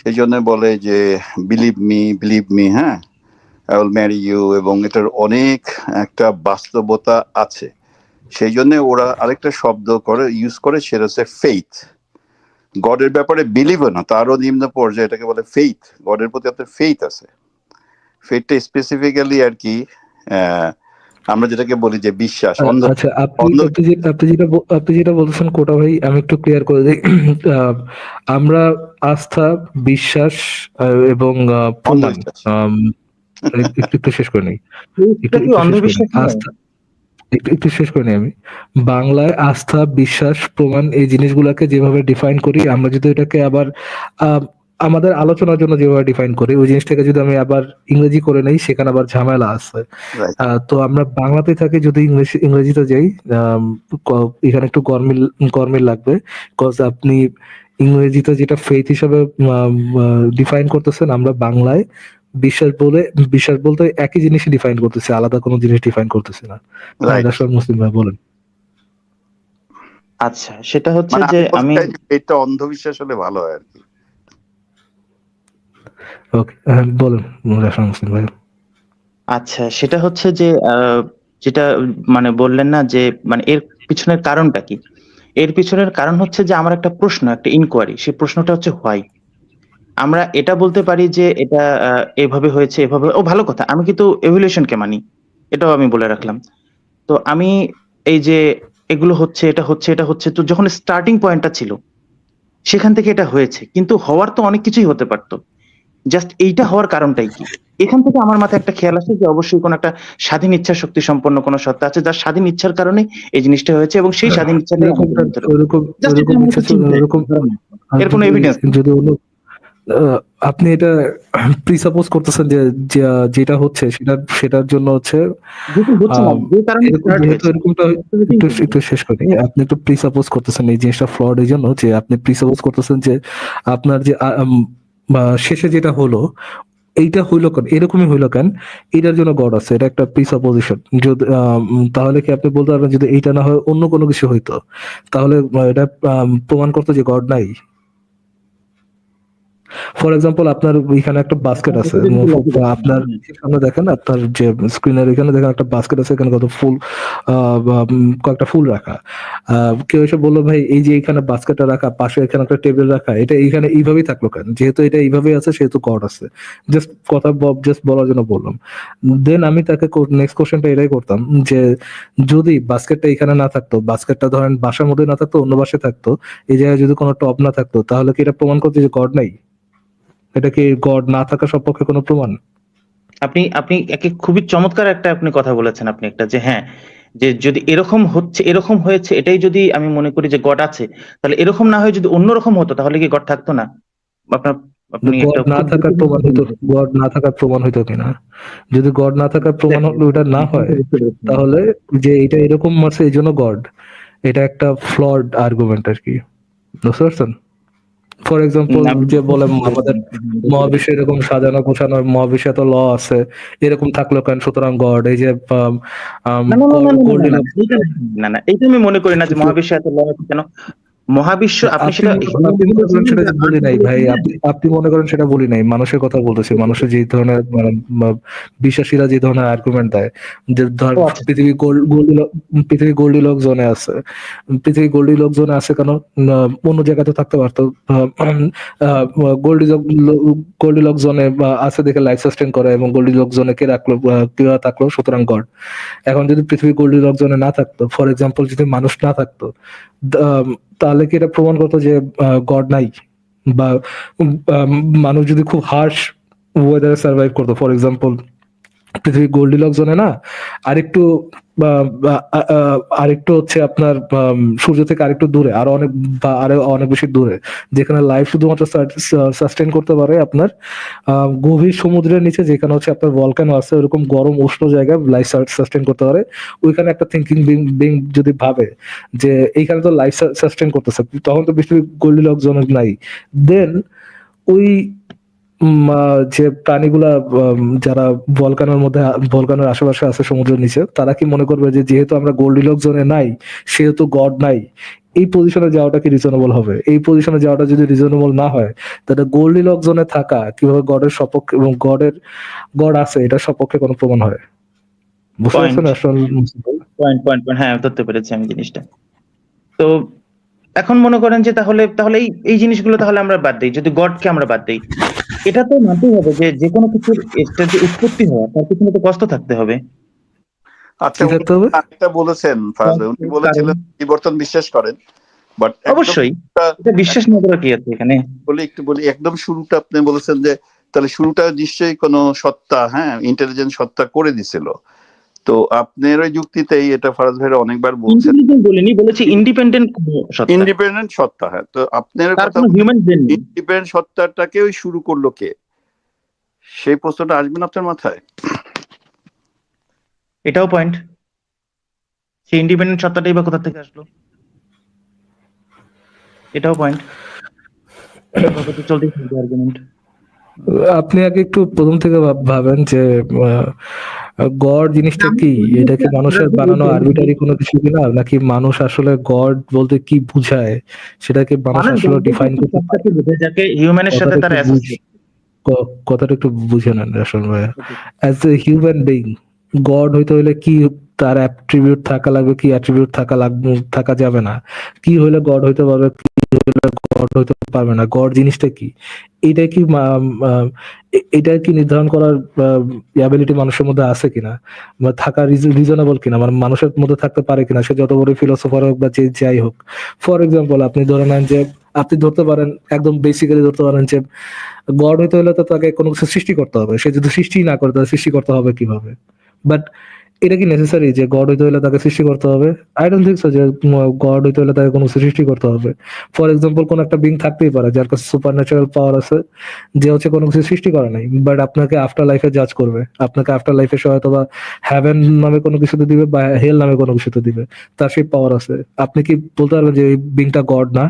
Speaker 3: সেই জন্য বলে যে বিলিভ মি, হ্যাঁ, আই উইল ম্যারি ইউ, এবং এটার অনেক একটা বাস্তবতা আছে। সেই জন্য ওরা আরেকটা শব্দ ইউজ করে, সেটা হচ্ছে ফেইথ। গডের ব্যাপারে বিলিভও না, তারও নিম্ন পর্যায়ে, এটাকে বলে ফেইথ। গডের প্রতি আপনার ফেইথ আছে। ফেইথটা স্পেসিফিক্যালি আর কি আমরা যেটাকে বলি যে বিশ্বাস,
Speaker 1: আচ্ছা, আপনি যেটা বলছেন কোটা ভাই, আমি একটু ক্লিয়ার করে দিই। আহ, আমরা আস্থা, বিশ্বাস এবং প্রমাণ,
Speaker 3: অন্ধবিশ্বাস।
Speaker 1: আম, একটু শেষ করে নিই।
Speaker 4: এটা কি
Speaker 1: একটু শেষ করে নিই।
Speaker 4: অন্ধবিশ্বাস নয়?
Speaker 1: আস্থা, একটু শেষ করে নিই আমি। বাংলায় আস্থা, বিশ্বাস, প্রমাণ এই জিনিসগুলোকে যেভাবে ডিফাইন করি, আমরা যদি এটাকে আবার আহ, আমাদের আলোচনার জন্য যেভাবে ডিফাইন করি, ওই জিনিসটাকে যদি আমি আবার ইংরেজি করে নেই, সেখানে আবার ঝামেলা আছে।
Speaker 3: রাইট।
Speaker 1: তো আমরা বাংলাতে থাকি, যদি ইংরেজিতে যাই, এখানে একটু গরমিল লাগবে। কজ আপনি ইংরেজিতে যেটা ফেথ হিসাবে ডিফাইন করতেছেন, আমরা বাংলায় বিশ্বাস বলতে একই জিনিসই ডিফাইন করতেছি, আলাদা কোনো জিনিস ডিফাইন করতেছি না। হ্যাঁ,
Speaker 3: রাইট।
Speaker 1: রাশাদ মুসলিম ভাই বলেন।
Speaker 4: আচ্ছা, সেটা হচ্ছে
Speaker 3: মানে
Speaker 4: যে
Speaker 3: আমি বলতে
Speaker 4: আমি
Speaker 3: চাই যে এটা অন্ধবিশ্বাস হলে ভালো হয় আর কি।
Speaker 1: ওকে, বলেন রাশাদ মুসলিম ভাই।
Speaker 4: আচ্ছা, সেটা হচ্ছে যে যেটা মানে বললেন না যে মানে এর পিছনের কারণটা কি? এর পিছনের কারণ হচ্ছে যে আমার একটা প্রশ্ন, একটা ইনকোয়ারি। সেই প্রশ্নটা হচ্ছে হোয়াই। আমরা এটা বলতে পারি যে এটা এভাবে হয়েছে, এভাবে, ও ভালো কথা। আমি কিন্তু এভলিউশনকে মানি। এটাও আমি বলে রাখলাম। তো আমি এই যে এগুলো হচ্ছে, এটা হচ্ছে, এটা হচ্ছে, তো যখন স্টার্টিং পয়েন্টটা ছিল সেখান থেকে এটা হয়েছে, কিন্তু হওয়ার তো অনেক কিছুই হতে পারতো। জাস্ট এইটা হওয়ার কারণটাই কি? এখান থেকে আমার মাথায় একটা খেয়াল আসে যে অবশ্যই কোনো একটা স্বাধীন ইচ্ছা শক্তি সম্পন্ন কোনো সত্তা আছে, যার স্বাধীন ইচ্ছার কারণে এই জিনিসটা হয়েছে, এবং সেই স্বাধীন ইচ্ছাটাই আমাদের ভিতরে। জাস্ট এটা আমার একটা চিন্তা, এর কোনো এভিডেন্স নেই।
Speaker 1: যদি আপনি এটা প্রিসাপোজ করতেছেন যে যেটা হচ্ছে সেটার জন্য হচ্ছে
Speaker 4: যেটা হচ্ছে না, যে কারণে স্টার্ট
Speaker 1: যেহেতু
Speaker 4: হয়েছে।
Speaker 1: এরকমটা একটু শেষ করি। আপনি একটু প্রিসাপোজ করতেছেন, এই জিনিসটা ফ্লড এই জন্য যে আপনি প্রিসাপোজ করতেছেন যে আপনার যে শেষে যেটা হলো, এইটা হইলো কেন, এরকমই হইলো কেন, এটার জন্য গড আছে, এটা একটা প্রিসাপোজিশন। যদি তাহলে কি আপনি বলতে পারবেন যদি এইটা না হয় অন্য কোনো কিছু হইতো, তাহলে এটা প্রমাণ করতো যে গড নাই? ফর এক্সাম্পল আপনার এখানে একটা বাস্কেট আছে, আপনার সামনে দেখেন, আপনার যে স্ক্রিনের এখানে দেখেন একটা বাস্কেট আছে, এখানে কত ফুল, কয়েকটা ফুল রাখা। কেউ এসে বললো ভাই এই যে এখানে বাস্কেটটা রাখা, পাশে এখানে একটা টেবিল রাখা, এটা এইখানে এইভাবেই থাকলো কেন? যেহেতু এটা এইভাবেই আছে সেহেতু গড আছে। জাস্ট বলার জন্য বললাম। দেন আমি তাকে নেক্সট কোশ্চেনটা এটাই করতাম যে যদি বাস্কেটটা এখানে না থাকতো, বাস্কেটটা ধরেন বাসার মধ্যে না থাকতো, অন্য বাসায় থাকতো, এই জায়গায় যদি কোনো টপ না থাকতো, তাহলে কি এটা প্রমাণ করছে যে গড নাই? এটা কি গড না থাকার সপক্ষে কোনো প্রমাণ?
Speaker 4: আপনি আপনি একে খুবই চমৎকার একটা আপনি কথা বলেছেন, আপনি একটা যে হ্যাঁ, যে যদি এরকম হচ্ছে, এরকম হয়েছে, এটাই যদি আমি মনে করি যে গড আছে, তাহলে এরকম না হয়ে যদি অন্যরকম হতো তাহলে কি গড থাকতো না? আপনার আপনি একটা
Speaker 1: গড না
Speaker 4: খুব
Speaker 1: থাকার প্রমাণ হইতো, গড না থাকার প্রমাণ হইতো কিনা? যদি গড না থাকার প্রমাণ হলো ওটা না হয়, তাহলে যে এটা এরকম মারছে এই জন্য গড, এটা একটা ফ্লড আর্গুমেন্ট আর কি। বুঝতে পারছেন? ফর এক্সাম্পল যে বলে আমাদের মহাবিশ্ব এরকম সাজানো গোছানো, মহাবিশ্বে এত ল আছে, এরকম থাকলো কেন, সুতরাং গড। এই যে
Speaker 4: না, না, না, না, না, না, না, এইটা আমি মনে করি না যে মহাবিশ্বে এত লয় কেন। মহাবিশ্ব আপনি
Speaker 1: আপনি
Speaker 4: সেটা
Speaker 1: আপনি মনে করেন সেটা যে বলি নাই ভাই, আপনি মনে করেন সেটা বলি নাই, মানুষের কথা বলতেছি। মানুষের যে ধরনের মানে বিশ্বাসীরা যে ধরনের আর্গুমেন্ট দেয় যে ধর
Speaker 4: ও আচ্ছা,
Speaker 1: পৃথিবী গোল্ডিলক জোনে আছে, পৃথিবী গোল্ডিলক জোনে আছে কেন? অন্য জায়গাতে থাকতে পারতো। গোল্ডিলক জোনে আছে দেখে লাইফ সাস্টেন করে, এবং গোল্ডিলক জোনে কে রাখলো, কিভাবে থাকলো, সুতরাং গড। এখন যদি পৃথিবী গোল্ডিলক জোনে না থাকতো, ফর এক্সাম্পল যদি মানুষ না থাকতো, তাহলে কি এটা প্রমাণ করতো যে গড নাই? বা আম, মানুষ যদি খুব হার্শ ওয়েদারে সার্ভাইভ করতো, ফর এক্সাম্পল পৃথিবী গোল্ডিলক জোনে না, আরেকটু আরেকটু হচ্ছে আপনার সূর্য থেকে আরেকটু দূরে, আরো অনেক আরো অনেক বেশি দূরে, যেখানে লাইফ শুধুমাত্র সাস্টেন করতে পারে আপনার গভীর সমুদ্রের নিচে, যেখানে হচ্ছে আপনার ভলকানো আছে, ওরকম গরম উষ্ণ জায়গায় লাইফ সাস্টেন করতে পারে। ওইখানে একটা থিঙ্কিং বিং যদি ভাবে যে এইখানে তো লাইফ সাস্টেন করতেছে, তখন তো পৃথিবী গোল্ডিলক জোন নাই। দেন ওই যে প্রাণীগুলা যারা ভলকানোর আশেপাশে আছে সমুদ্রের নিচে, তারা কি মনে করবে যে যেহেতু আমরা গোল্ডিলক জোনে নাই, সেহেতু গড নাই? এই পজিশনে যাওয়াটা কি রিজনেবল হবে? এই পজিশনে যাওয়াটা যদি রিজনেবল না হয়, তাহলে গোল্ডিলক জোনে থাকা কিভাবে গডের সপক্ষে, এবং গড আছে এটা সপক্ষে কোনো প্রমাণ হয়? বুঝতে
Speaker 4: পয়েন্ট
Speaker 1: পারছেন আসল?
Speaker 4: পয়েন্ট পয়েন্ট পয়েন্ট হ্যাঁ, ধরতে পেরেছি আমি জিনিসটা। তো এখন মনে করেন যে তাহলে তাহলে এই জিনিসগুলো তাহলে আমরা বাদ দিই, যদি গডকে আমরা বাদ দিই, এটা তো মানতেই হবে যে যে কোনো কিছুর একটা যে উৎপত্তি হয় তার পিছনে তো কষ্ট থাকতে হবে।
Speaker 3: আচ্ছা,
Speaker 1: কি
Speaker 3: উনি
Speaker 1: থাকতে হবে?
Speaker 3: আরেকটা বলেছেন ফারাজ ভাই, উনি বলেছিলেন পরিবর্তন বিশ্বাস করেন, বাট
Speaker 4: অবশ্যই এটা বিশ্বাস না করার কি আছে এখানে?
Speaker 3: একটু বলি, একদম শুরুটা আপনি বলেছেন যে তাহলে শুরুটা নিশ্চয়ই কোনো সত্তা, হ্যাঁ, ইন্টেলিজেন্ট সত্তা করে দিছিল। তো আপনার ওই যুক্তিতেই এটা ফারাজ ভাই অনেকবার বলছেন,
Speaker 4: ইন্টেলিজেন্ট বলিনি, বলেছি ইন্ডিপেন্ডেন্ট সত্তা,
Speaker 3: ইন্ডিপেন্ডেন্ট সত্তা। হ্যাঁ, তো আপনার
Speaker 4: তার
Speaker 3: কথা,
Speaker 4: কোনো হিউম্যান ব্রেন নেই।
Speaker 3: ইন্ডিপেন্ডেন্ট সত্তাটাকে ওই শুরু করলো কে? সেই প্রশ্নটা আসবে না আপনার মাথায়?
Speaker 4: এটাও পয়েন্ট, সেই ইন্ডিপেন্ডেন্ট সত্তাটাই বা কোথা থেকে আসলো, এটাও পয়েন্ট। এভাবে তো চলতেই থাকবে আর্গুমেন্ট।
Speaker 1: আপনি আগে একটু প্রথম থেকে ভাবেন যে গড জিনিসটা কি? এটা কি মানুষের বানানো আরবিটারি কোনো কিছু কিনা, নাকি মানুষ আসলে গড বলতে কি বুঝায় সেটাকে মানুষ আসলে ডিফাইন করতে পারে?
Speaker 4: যাকে হিউম্যানের সাথে তারা
Speaker 1: কথাটা একটু বুঝে নেন আসলে ভাই। As a human being, god হইতে হইলে কি তার অ্যাট্রিবিউট থাকা লাগবে, কি অ্যাট্রিবিউট থাকা যাবে না? কি হইলে গড হইতে পারবে, কি হইলে গড হইতে পারবে না? গড জিনিসটা কি? এটা কি এটা কি নির্ধারণ করার অ্যাবিলিটি মানুষের মধ্যে আছে কিনা, বা থাকা রিজনেবল কিনা, মানে মানুষের মধ্যে থাকতে পারে কিনা, সে যত বড় ফিলোসফার হোক বা যে যাই হোক। ফর এক্সাম্পল, আপনি ধরে নেন যে আপনি ধরতে পারেন, একদম বেসিক্যালি ধরতে পারেন যে গড হইতে হলে তো তাকে কোনো কিছু সৃষ্টি করতে হবে। সে যদি সৃষ্টি না করে, তাহলে সৃষ্টি করতে হবে কিভাবে? বাট এটা কি নেসেসারি যে গড হইতে হলে তাকে সৃষ্টি করতে হবে? আই ডোন্ট থিঙ্ক সো যে গড হইতে হলে তাকে কোনো কিছু সৃষ্টি করতে হবে। ফর এক্সাম্পল, কোন একটা বিং থাকতেই পারে যার কাছে সুপার ন্যাচারাল পাওয়ার আছে, যে হচ্ছে কোনো কিছু সৃষ্টি করে নাই, বাট আপনাকে আফটার লাইফে জাজ করবে, আপনাকে আফটার লাইফে হয়তো বা হ্যাভেন নামে কোনো কিছুতে দিবে, বা হেল নামে কোনো কিছুতে দিবে, তার সেই পাওয়ার আছে। আপনি কি বলতে পারবেন যে এই বিংটা গড না?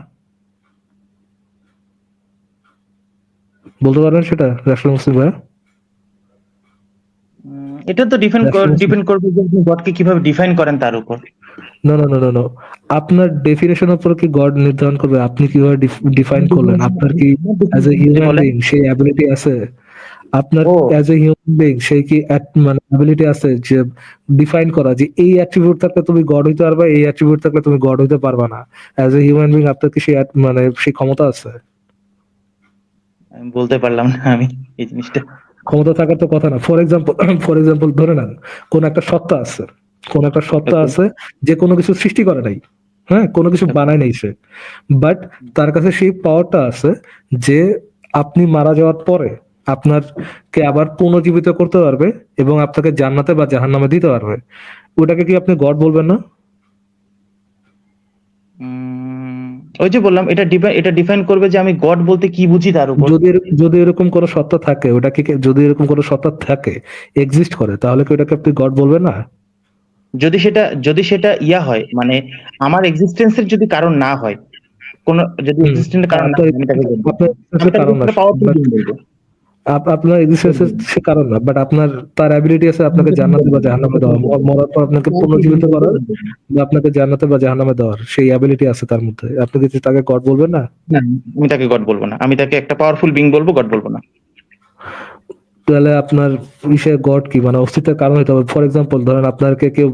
Speaker 1: বলতে পারবেন সেটা রাসূল মুসলিম ভাই?
Speaker 4: এটা তো ডিপেন্ড করবে যে আপনি গডকে কিভাবে ডিফাইন করেন তার উপর।
Speaker 1: নো, আপনার ডেফিনেশন উপর কি গড নির্ধারণ করবে আপনি কিভাবে ডিফাইন করলেন? আপনার কি অ্যাজ এ হিউম্যান বিং সেই অ্যাবিলিটি আছে? আপনার অ্যাজ এ হিউম্যান বিং সেই কি মানে অ্যাবিলিটি আছে যে ডিফাইন করা যে এই অ্যাট্রিবিউট থাকলে তুমি গড হইতে পারবে, এই অ্যাট্রিবিউট থাকলে তুমি গড হইতে পারবে না? অ্যাজ এ হিউম্যান বিং আপনার কি সেই মানে সেই ক্ষমতা আছে?
Speaker 4: আমি বলতে পারলাম না আমি এই জিনিসটা।
Speaker 1: ক্ষমতা থাকার তো কথা না। ফর এক্সাম্পল ধরে নেন কোন একটা সত্তা আছে, যে কোনো কিছু সৃষ্টি করে নাই, হ্যাঁ, কোনো কিছু বানায় নাই সে, বাট তার কাছে সেই পাওয়ারটা আছে যে আপনি মারা যাওয়ার পরে আপনাকে আবার পুনর্জীবিত করতে পারবে এবং আপনাকে জান্নাতে বা জাহান্নামে দিতে পারবে। ওটাকে কি আপনি গড বলবেন না?
Speaker 4: ওই যে বললাম, এটা ডিফাইন করবে যে আমি গড বলতে কি বুঝি তার উপর।
Speaker 1: যদি এরকম কোনো সত্তা থাকে, যদি এরকম কোনো সত্তা থাকে, এক্সিস্ট করে, তাহলে কি ওটাকে আপনি গড বলবেন না?
Speaker 4: যদি সেটা ইয়া হয়, মানে আমার এক্সিস্টেন্সের যদি কারণ না হয়, কোন যদি এক্সিস্টেন্সের কারণ না হয়, আমি তাকে বলবো।
Speaker 1: আপনার
Speaker 4: আমি তাকে
Speaker 1: কারণ
Speaker 4: একটা
Speaker 1: আছে,
Speaker 4: পাওয়ারফুল বিং বলবো।
Speaker 1: আপনার এক্সিস্টেন্স সে কারণ না, বাট আপনার তার অ্যাবিলিটি আছে আপনাকে জান্নাতে বা জাহান্নামে দেওয়া, মরার পর আপনাকে পুনর্জীবিত করার বা আপনাকে জান্নাতে বা জাহান্নামে দেওয়ার সেই অ্যাবিলিটি আছে তার মধ্যে। আপনি কি তাকে গড বলবেন না?
Speaker 4: না, আমি তাকে গড বলবো না, আমি তাকে একটা পাওয়ারফুল বিং বলবো, গড বলবো না।
Speaker 1: তাহলে আপনার বিষয়ে গড কি, মানে অস্তিত্বের কারণ হতে হবে। ফর এক্সাম্পল ধরেন আপনাকে কেউ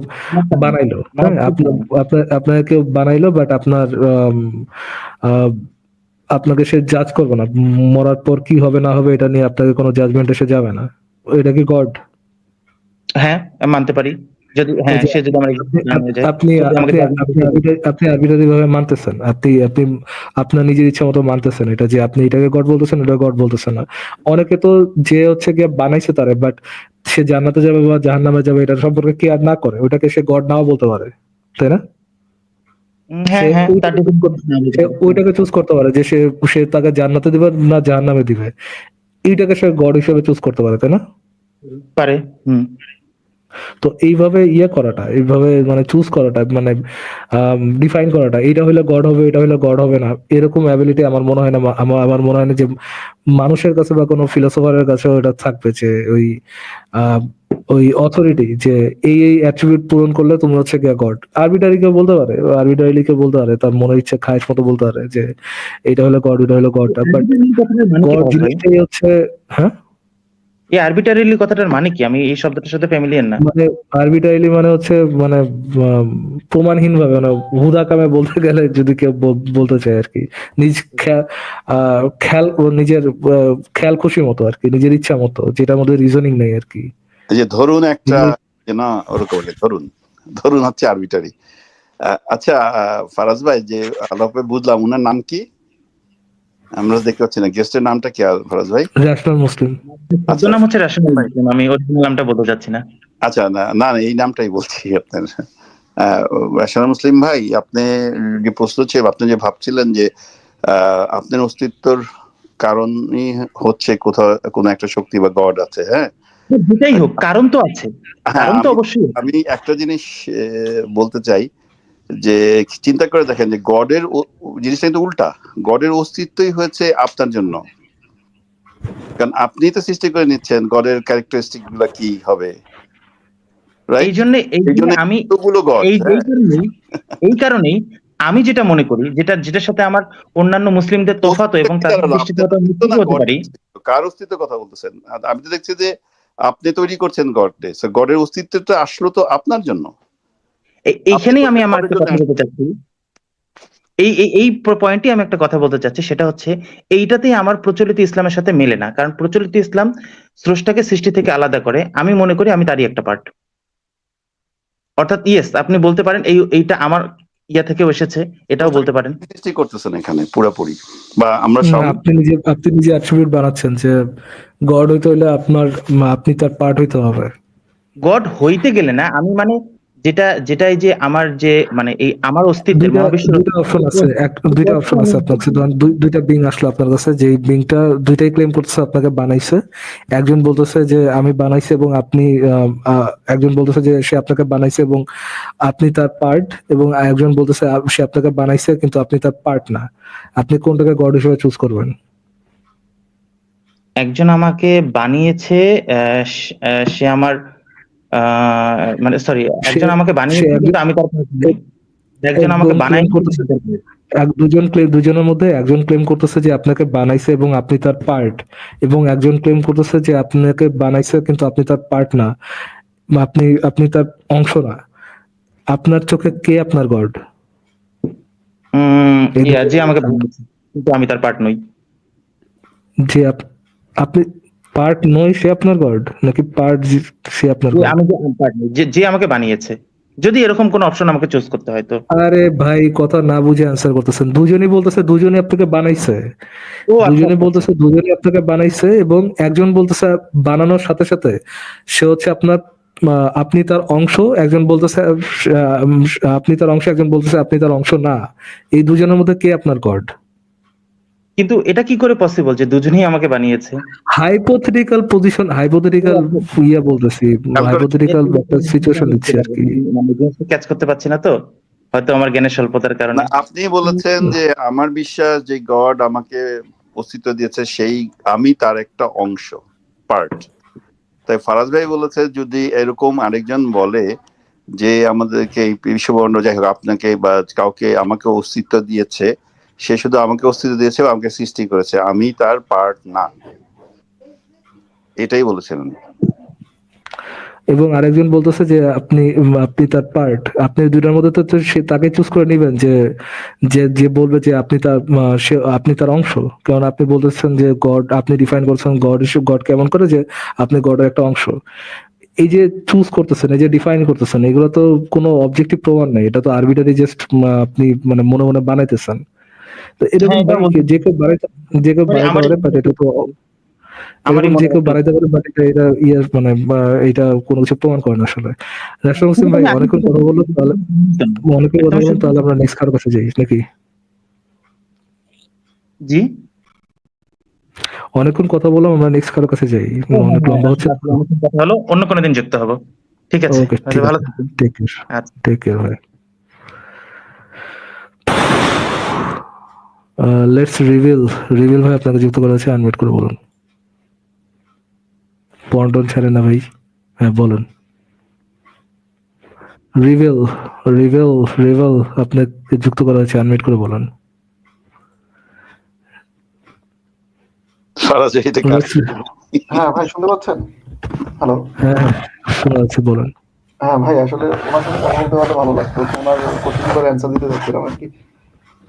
Speaker 1: বানাইলো, হ্যাঁ, আপনাকে কেউ বানাইলো, বাট আপনার আহ, আপনাকে সে জাজ করবে না, মরার পর কি হবে না হবে এটা নিয়ে আপনাকে কোনো জাজমেন্ট এসে যাবে না, এটা কি গড?
Speaker 4: হ্যাঁ, আমি মানতে পারি, যদি হ্যাঁ সে যদি আমার existence না হয়ে যায়,
Speaker 1: আপনি
Speaker 4: সে যদি আমাকে
Speaker 1: আপনি আরবিটারি ভাবে মানতেছেন, আপনি আপনি আপনার নিজের ইচ্ছা মতো মানতেছেন এটা, যে আপনি এটাকে গড বলতেছেন, এটা গড বলতেছেন না। অনেকে তো যে হচ্ছে গিয়ে বানাইছে তারে, বাট সে জান্নাতে যাবে বা জাহান্নামে যাবে এটা সম্পর্কে কেয়ার না করে, ওটাকে সে গড নাও বলতে পারে, তাই না?
Speaker 4: হ্যাঁ
Speaker 1: সে
Speaker 4: হ্যাঁ তার
Speaker 1: সে ওইটাকে চুজ করতে পারে যে সে সে তাকে জান্নাতে দিবে না জাহান্নামে দিবে, এইটাকে সে গড হিসেবে চুজ করতে পারে, তাই না?
Speaker 4: পারে। হুম।
Speaker 1: তো এইভাবে করাটা, এইভাবে মানে চুজ করাটা, মানে ডিফাইন করাটা, এইটা হলে গড হবে, এটা হলে গড হবে না, এরকম অ্যাবিলিটি আমার মনে হয় না, আমার মনে হয় না যে মানুষের কাছে বা কোনো ফিলোসফারের কাছে ওটা থাকবে, যে আহ, ওই অথরিটি যে এই অ্যাট্রিবিউট পূরণ করলে তুমি হচ্ছে গিয়ে গড। আরবিটারি কেউ বলতে পারে, আরবিটারি কেউ বলতে পারে, তার মনের ইচ্ছে খায়েশ মতো বলতে পারে যে এটা হলো গড, এটা হলো গড, বাট গড জিনিসটাই হচ্ছে, হ্যাঁ,
Speaker 4: এই আরবিটারিলি কথাটার মানে কি? আমি এই শব্দটার সাথে ফ্যামিলিয়ার না।
Speaker 1: মানে আরবিটাইলি মানে হচ্ছে মানে প্রমাণহীন ভাবে, মানে হুদা কামে বলতে গেলে যদি কেউ বলতে চায় আর কি, নিজ খেয়াল ও নিজের খেয়াল খুশি মতো আর কি, নিজের ইচ্ছা মতো, যেটার মধ্যে রিজনিং নেই আর কি।
Speaker 3: এই যে ধরুন একটা না ওরকম বলে, ধরুন ধরুন হচ্ছে আরবিটারি। আচ্ছা ফারাজ ভাই, যে আলাপে বুঝলাম ওনার নাম কি, আমরা দেখতে পাচ্ছি না, গেস্টের নামটা কি ফারাজ ভাই?
Speaker 1: ন্যাশনাল মুসলিম।
Speaker 3: আচ্ছা
Speaker 4: নাম হচ্ছে রাশনাল মুসলিম, আমি অরিজিনাল নামটা বলতে চাচ্ছি না।
Speaker 3: আচ্ছা, না না এই নামটাই বলছি আপনার। রাশনাল মুসলিম ভাই, আপনি যে প্রশ্ন ছিল, আপনি যে ভাবছিলেন যে আপনার অস্তিত্বর কারণই হচ্ছে কোথাও কোনো একটা শক্তি বা গড আছে, হ্যাঁ,
Speaker 4: যেটাই হোক কারণ তো আছে, কারণ তো অবশ্যই।
Speaker 3: আমি একটা জিনিস বলতে চাই যে চিন্তা করে দেখেন যে গডের জিনিসটা কিন্তু উল্টা, গডের অস্তিত্বই হয়েছে আপনার জন্য, কারণ আপনি তো সৃষ্টি করে নিচ্ছেন গডের ক্যারেক্টারিস্টিক গুলা কি হবে,
Speaker 4: এই জন্য আমি এই কারণেই আমি যেটা মনে করি, যেটার সাথে আমার অন্যান্য মুসলিমদের তফাৎ এবং তাদের দৃষ্টিকোণ হতে পারি।
Speaker 3: কার অস্তিত্বের কথা বলতেছেন? আমি তো দেখছি যে আপনি তৈরি করছেন গডে, গডের অস্তিত্বটা আসলো তো আপনার জন্য।
Speaker 4: এইখানেই আমি আমার একটা কথা বলতে চাচ্ছি, এই পয়েন্টে আমি একটা কথা বলতে চাচ্ছি, সেটা হচ্ছে এইটাতেই আমার প্রচলিত ইসলামের সাথে মেলে না, কারণ প্রচলিত ইসলাম স্রষ্টাকে সৃষ্টি থেকে আলাদা করে, আমি মনে করি আমি তারই একটা পার্ট। অর্থাৎ ইয়েস, আপনি বলতে পারেন এইটা আমার ইয়া থেকেও এসেছে, এটাও বলতে পারেন।
Speaker 3: সৃষ্টি করতেছেন এখানে পুরোপুরি, বা আমরা সব
Speaker 1: আপনি নিজে অ্যাট্রিবিউট বানাচ্ছেন যে গড হইতে হইলে আপনি তার পার্ট হইতে হবে।
Speaker 4: গড হইতে গেলে না, আমি মানে যেটাই যে আমার যে মানে এই আমার অস্তিত্বের মহাবিশ্বের
Speaker 1: দুইটা অপশন আছে, দুইটা অপশন আছে আপনার কাছে। ধরেন দুইটা বিং আসলো আপনার কাছে, যে বিংটা দুইটাই ক্লেম করতেছে আপনাকে বানাইছে। একজন বলতেছে যে আমি বানাইছি এবং আপনি, একজন বলতেছে যে সে আপনাকে বানাইছে এবং আপনি তার পার্ট, এবং একজন বলতেছে সে আপনাকে বানাইছে কিন্তু আপনি তার পার্ট না। আপনি কোনটাকে গড হিসেবে চুজ করবেন?
Speaker 4: একজন আমাকে বানিয়েছে, সে আমার মানে সরি, একজন আমাকে বানিয়েছে কিন্তু আমি তার একজন আমাকে বানাই করতেছে।
Speaker 1: দুজনের মধ্যে একজন ক্লেম করতেছে যে আপনাকে বানাইছে এবং আপনি তার পার্ট, এবং একজন ক্লেম করতেছে যে আপনাকে বানাইছে কিন্তু আপনি তার পার্ট না, আপনি তার অংশ না। আপনার চোখে কে আপনার গড?
Speaker 4: যে আমাকে বানিয়েছে কিন্তু আমি তার পার্ট নই।
Speaker 1: যে আপনি পার্ট নয় সে আপনার গড, নাকি পার্ট সে আপনার গড?
Speaker 4: আমি পার্ট নই, যে আমাকে বানিয়েছে, যদি এরকম কোন অপশন আমাকে চুজ করতে হয় তো।
Speaker 1: আরে ভাই, কথা না বুঝে অ্যান্সার করতেছেন। দুজনই বলতেছে দুজনই আপনাকে বানাইছে, দুজনে বলতেছে দুজনই আপনাকে বানাইছে, এবং একজন বলতেছে বানানোর সাথে সাথে সে হচ্ছে আপনার, আপনি তার অংশ। একজন বলতেছে আপনি তার অংশ, একজন বলতেছে আপনি তার অংশ না। এই দুজনের মধ্যে কে আপনার গড?
Speaker 4: কিন্তু এটা কি করে পসিবল যে দুজনেই আমাকে বানিয়েছে?
Speaker 1: হাইপোথেটিক্যাল পজিশন, হাইপোথেটিক্যাল বলতেছি, হাইপোথেটিক্যাল একটা সিচুয়েশন দিচ্ছি আর কি।
Speaker 4: মানে ক্যাচ করতে পারছি না তো, হয়তো আমার জ্ঞানের স্বল্পতার কারণে।
Speaker 3: আপনি বলেছেন যে আমার বিশ্বাস যে গড আমাকে অস্তিত্ব দিয়েছে, সেই আমি তার একটা অংশ, পার্ট। তাই ফারাজ ভাই বলেছে যদি এরকম আরেকজন বলে যে আমাদেরকে এই বিশ্ববর্ণ, যাই হোক আপনাকে বা কাউকে আমাকে অস্তিত্ব দিয়েছে, সে শুধু আমাকে অস্তিত্ব দিয়েছে বা আমাকে সৃষ্টি করেছে, আমি তার পার্ট না, এটাই বলেছেন উনি।
Speaker 1: এবং আরেকজন বলতেছে যে আপনি তার পার্ট, আপনি দুটার মধ্যে তো সে তাকে চুজ করে নেবেন যে যে যে বলবে যে আপনি তার অংশ। কারণ আপনি বলতেছেন যে গড, আপনি ডিফাইন করছেন গড কেমন করে যে আপনি গডের একটা অংশ। এই যে চুজ করতেছেন, এই যে ডিফাইন করতেছেন, এগুলো তো কোনো অবজেক্টিভ প্রমাণ নেই, এটা তো আরবিটারি জাস্ট আপনি মানে মনে মনে বানাইতেছেন। তো এরকম
Speaker 4: হ্যাঁ, এটা
Speaker 1: ভাই
Speaker 4: বলতে
Speaker 1: যে কেউ বানাইতে
Speaker 4: মানে আমারই
Speaker 1: পারে, বাট এটা তো
Speaker 4: আমারই
Speaker 1: এরকম যে
Speaker 4: মনে
Speaker 1: কেউ বানাইতে পারে, বাট এটা মানে এটা কোনো কিছু প্রমাণ করে না আসলে। রাষ্ট্র মুসলিম ভাই অনেকক্ষণ কথা বললো, তাহলে আমরা নেক্সট কারোর কাছে যাই নাকি?
Speaker 4: জি,
Speaker 1: অনেকক্ষণ কথা বললাম, আমরা নেক্সট কারোর কাছে যাই, অনেক লম্বা হচ্ছে।
Speaker 4: কথা হলো, অন্য কোনো দিন যুক্ত হবো। ঠিক আছে,
Speaker 1: ওকে,
Speaker 4: তাহলে
Speaker 1: ঠিক
Speaker 4: ভালো
Speaker 1: আছে,
Speaker 4: থাকুন।
Speaker 1: টেক কেয়ার,
Speaker 4: আচ্ছা।
Speaker 1: টেক কেয়ার ভাই। লেটস রিভিল ভাই আপনাকে যুক্ত করা হচ্ছে, আনমিউট করে বলুন। পন্টন ছাড়ে না ভাই, হ্যাঁ বলুন। রিভিল রিভিল আপনাকে যুক্ত করা হচ্ছে, আনমিউট করে বলুন।
Speaker 3: ফারাজ ভাই এটা কার?
Speaker 7: হ্যাঁ ভাই, শুনতে পাচ্ছেন? হ্যালো।
Speaker 1: হ্যাঁ হ্যাঁ, শোনা যাচ্ছে, বলুন।
Speaker 7: হ্যাঁ ভাই, আসলে ওনার সাথে কথা বলতে পারলে ভালো লাগতো, তো ওনার কোশ্চেন করে অ্যান্সার দিতে যাচ্ছিলাম আর কি।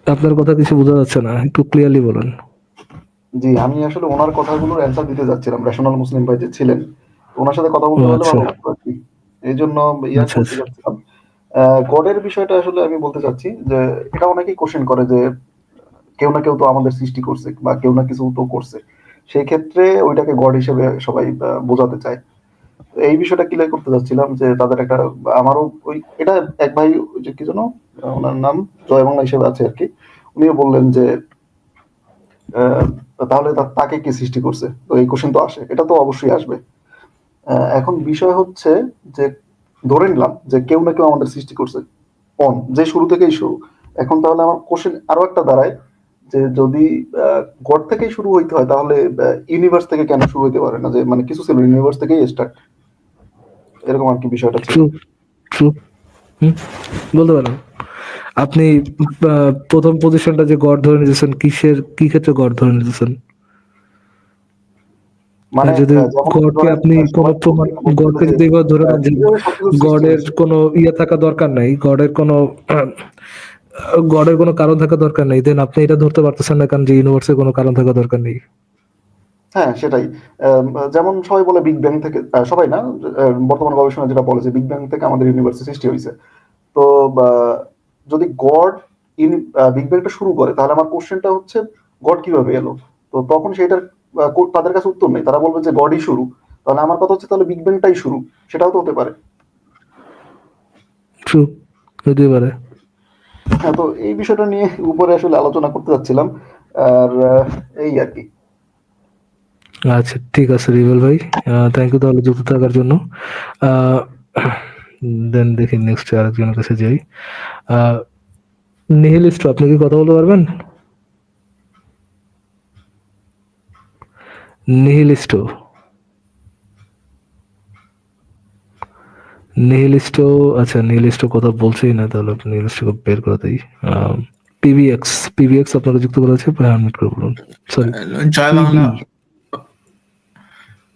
Speaker 1: আপনার কথা কিছু বোঝা যাচ্ছে না, একটু ক্লিয়ারলি বলুন।
Speaker 7: জি, আমি আসলে ওনার কথাগুলোর অ্যান্সার দিতে যাচ্ছিলাম, রেশনাল মুসলিম ভাই যে ছিলেন, তো ওনার সাথে কথা বলতে পারলে
Speaker 1: আচ্ছা
Speaker 7: ভালো লাগতো আর কি। এই জন্য
Speaker 1: আচ্ছা
Speaker 7: বলতে
Speaker 1: আচ্ছা।
Speaker 7: যাচ্ছিলাম। গডের বিষয়টা আসলে আমি বলতে চাচ্ছি যে এটা অনেকেই কোশ্চেন করে যে কেউ না কেউ তো আমাদের সৃষ্টি করছে বা কেউ না কিছু তো করছে, সেই ক্ষেত্রে ওইটাকে গড হিসেবে সবাই বোঝাতে চায়। তো এই বিষয়টা ক্লিয়ার করতে চাচ্ছিলাম যে তাদের একটা, আমারও ওই এটা এক ভাই, ওই যে কি যেন ওনার নাম, জয় বাংলা হিসেবে আছে আর কি, উনিও বললেন যে আহ, তাহলে তাকে কি সৃষ্টি করছে, তো এই কোশ্চেন তো আসে, এটা তো অবশ্যই আসবে। এখন বিষয় হচ্ছে যে ধরে নিলাম যে কেউ না কেউ আমাদের সৃষ্টি করছে, যে শুরু থেকেই শুরু। এখন তাহলে আমার কোশ্চেন আরো একটা দাঁড়ায় যে যদি গড থেকেই শুরু হইতে হয়, তাহলে ইউনিভার্স থেকে কেন শুরু হইতে পারে না, যে মানে কিছু ছিল ইউনিভার্স থেকেই স্টার্ট, এরকম আর কি বিষয়টা ছিল।
Speaker 1: ট্রু ট্রু, বলতে পারেন। আপনি প্রথম পজিশনটা যে গড ধরে নিতেছেন, কি ক্ষেত্রে গড ধরে নিতেছেন?
Speaker 7: মানে
Speaker 1: যদি
Speaker 7: যেমন
Speaker 1: গডকে
Speaker 7: ধরেন,
Speaker 1: আপনি কোনো প্রমাণ, গডকে যদি এবার ধরে নেন যে
Speaker 7: কিভাবে সবকিছু সৃষ্টি
Speaker 1: গডের
Speaker 7: হয়েছে।
Speaker 1: কোনো থাকা দরকার নাই, গডের কোনো কারণ থাকা দরকার নেই, দেন আপনি এটা ধরতে পারতেছেন না কারণ যে ইউনিভার্সের কোনো কারণ থাকা দরকার নেই।
Speaker 7: হ্যাঁ সেটাই। যেমন সবাই বলে বিগ ব্যাং থেকে, সবাই না, বর্তমান গবেষণা যেটা বলে যে বিগ ব্যাং থেকে আমাদের ইউনিভার্সের সৃষ্টি হয়েছে। তো যদি গড বিগ ব্যাংটা শুরু করে, তাহলে আমার কোশ্চেনটা হচ্ছে গড কিভাবে এলো। তো তখন সেটার তাদের কাছে উত্তর নেই, তারা বলবে যে গডই শুরু। তাহলে আমার কথা হচ্ছে তাহলে বিগ ব্যাংটাই শুরু, সেটাও তো হতে পারে।
Speaker 1: ট্রু, হতে পারে।
Speaker 7: হ্যাঁ, তো এই বিষয়টা নিয়ে উপরে আসলে আলোচনা করতে যাচ্ছিলাম। আর এই আর কি।
Speaker 1: আচ্ছা ঠিক আছে রিভেল ভাই, থ্যাংক ইউ তাহলে যুক্ত থাকার জন্য। দেন দেখি নেক্সট আরেকজনের কাছে যাই। নিহিলিস্ট, আপনি কি কথা বলতে পারবেন? নিহিলিস্ট আচ্ছা নিহিলিস্ট কথা বলছেই না, তাহলে নিহিলিস্টকে বের করে দেই। পিভিএক্স আপনাকে যুক্ত করা আছে, আনমিউট করে বলুন। সরি,
Speaker 8: জয় বাংলা।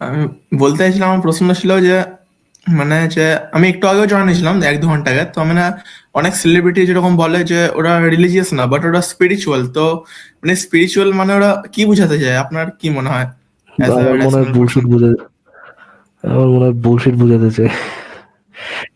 Speaker 8: আমি বলতে চাইছিলাম, আমার প্রশ্ন ছিল যে মানে যে আমি একটু আগেও জয়েন হয়েছিলাম 1-2 ঘন্টা আগে, তো মানে অনেক সেলিব্রিটি যেরকম বলে যে ওরা রিলিজিয়াস না বাট ওরা স্পিরিচুয়াল, তো মানে স্পিরিচুয়াল মানে ওরা কি বোঝাতে চায়, আপনার কি মনে হয়? As a
Speaker 1: আমার মনে হয়
Speaker 8: rational
Speaker 1: বুলশিট
Speaker 8: person.
Speaker 1: বুঝাতে চায়।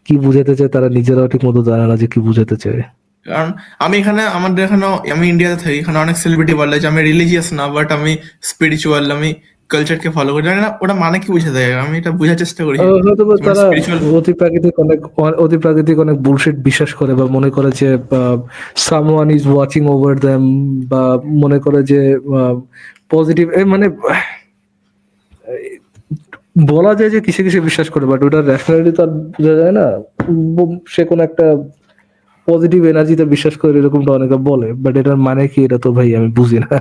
Speaker 1: কি বুঝাতে চায় তারা নিজেরাও ঠিক মতো জানে না যে কি বুঝাতে চায়।
Speaker 8: কারণ আমি আমাদের এখানেও, আমি ইন্ডিয়াতে থাকি, এখানে অনেক সেলিব্রিটি বলে যে আমি রিলিজিয়াস না বাট আমি স্পিরিচুয়াল, আমি কালচারকে ফলো করি। জানি না ওটা মানে কি বোঝাতে চায়, আমি এটা বোঝার চেষ্টা করি
Speaker 1: হয়তো বা তারা
Speaker 8: স্পিরিচুয়াল।
Speaker 1: অতি প্রাকৃতিক অনেক বুলশিট বিশ্বাস করে, বা মনে করে যে someone is watching over them, বা মনে করে যে পজিটিভ, মানে বলা যায় যে কিসে কিসে বিশ্বাস করে, বাট ওটার রেশনালিটি তো আর বোঝা যায় না। সে কোনো একটা পজিটিভ এনার্জিতে বিশ্বাস করে এরকমটা অনেকে বলে, বাট এটার মানে কি এটা তো ভাই আমি বুঝি না।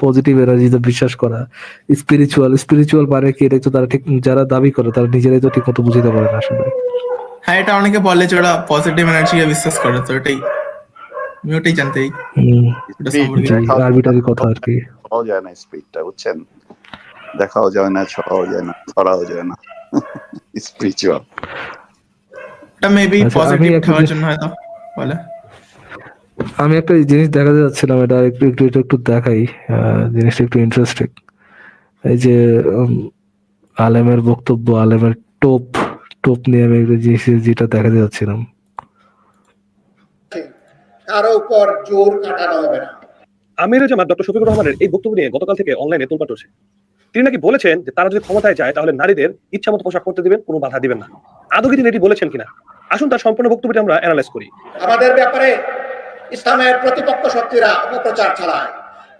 Speaker 1: পজিটিভ এনার্জিতে বিশ্বাস করা, স্পিরিচুয়াল মানে কি, এটা তো তারা ঠিক, যারা দাবি করে তারা নিজেরাই তো ঠিক মতো বুঝতে পারে না আসলে।
Speaker 8: হ্যাঁ, এটা অনেকে বলে যে ওরা পজিটিভ এনার্জিকে বিশ্বাস করে, তো এটাই আমি ওটাই জানতে চাই
Speaker 1: হুম,
Speaker 8: এটা
Speaker 3: Spirit
Speaker 8: সম্পর্কে।
Speaker 1: জি,
Speaker 3: দেখাও
Speaker 1: আরবিটারি কথা আর কি।
Speaker 3: ছোঁয়াও যায় না, স্পিরিটটা বুঝছেন, দেখাও যায় না, ছোঁয়াও যায় না, ছড়াও যায় না, স্পিরিচুয়াল।
Speaker 8: এটা মেবি
Speaker 1: আচ্ছা, আমি
Speaker 8: পজিটিভ
Speaker 1: একটা
Speaker 8: থাকার জন্য হয়তো বলে।
Speaker 1: আমি একটা জিনিস দেখাতে যাচ্ছিলাম, এটা একটু দেখাই, জিনিসটা একটু ইন্টারেস্টিং। এই যে আলেমের বক্তব্য, আলেমের টোপ টোপ নিয়ে আমি একটা জিনিস যেটা দেখাতে যাচ্ছিলাম।
Speaker 9: কারো উপর জোর কাটানো হবে না।
Speaker 10: আমির জামাত ডক্টর শফিকুর রহমানের এই বক্তব্য নিয়ে গতকাল থেকে অনলাইনে তোলপাড় চলছে। তিনি নাকি বলেছেন যে তারা যদি ক্ষমতায় যায় তাহলে নারীদের ইচ্ছা মতো পোশাক করতে দিবেন, কোনো বাধা দিবেন না। আদৌ কি তিনি এটি বলেছেন কিনা? আসুন তার সম্পূর্ণ বক্তব্যটি আমরা অ্যানালাইজ করি।
Speaker 9: আমাদের ব্যাপারে ইসলামের প্রতিপক্ষ শক্তিরা অপপ্রচার চালায়।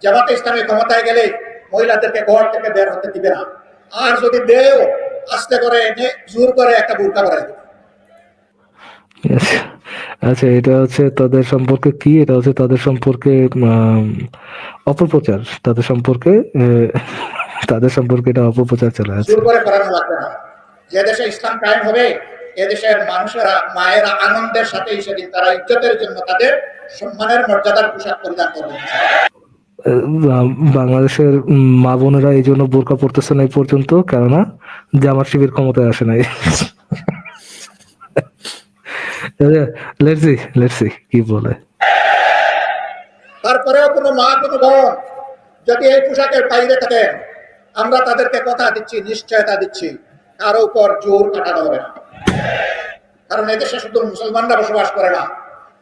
Speaker 9: জামাতে ইসলামী ক্ষমতায় গেলে মহিলাদেরকে ঘর থেকে বের হতে দিবে না, আর যদি দেও আস্তে করে এনে জোর করে একটা বোরকা পরাই দেবে।
Speaker 1: আচ্ছা, এটা হচ্ছে তাদের সম্পর্কে কি, এটা হচ্ছে তাদের সম্পর্কে অপপ্রচার, তাদের সম্পর্কে এটা অপপ্রচার চলে আছে।
Speaker 9: জোর করে করানো লাগবে না। যে দেশে ইসলাম কায়েম হবে, এদেশের মানুষেরা, মায়েরা আনন্দের সাথে সেদিন তারা ইজ্জতের জন্য তাদের সম্মানের মর্যাদার পোশাক পরিধান করবে।
Speaker 1: বাংলাদেশের মা বোনেরা এই জন্য বোরকা পড়তেছে না এই পর্যন্ত, কেননা জামাত শিবির ক্ষমতায় আসে নাই। লেটস সি কি বলে।
Speaker 9: তারপরেও কোনো মা, কোনো বোন যদি এই পোশাকের বাইরে থাকেন, আমরা তাদেরকে কথা দিচ্ছি, নিশ্চয়তা দিচ্ছি, কারো উপর জোর কাটানো হবে না। কারণ এদেশে শুধু মুসলমানরা বসবাস করে না,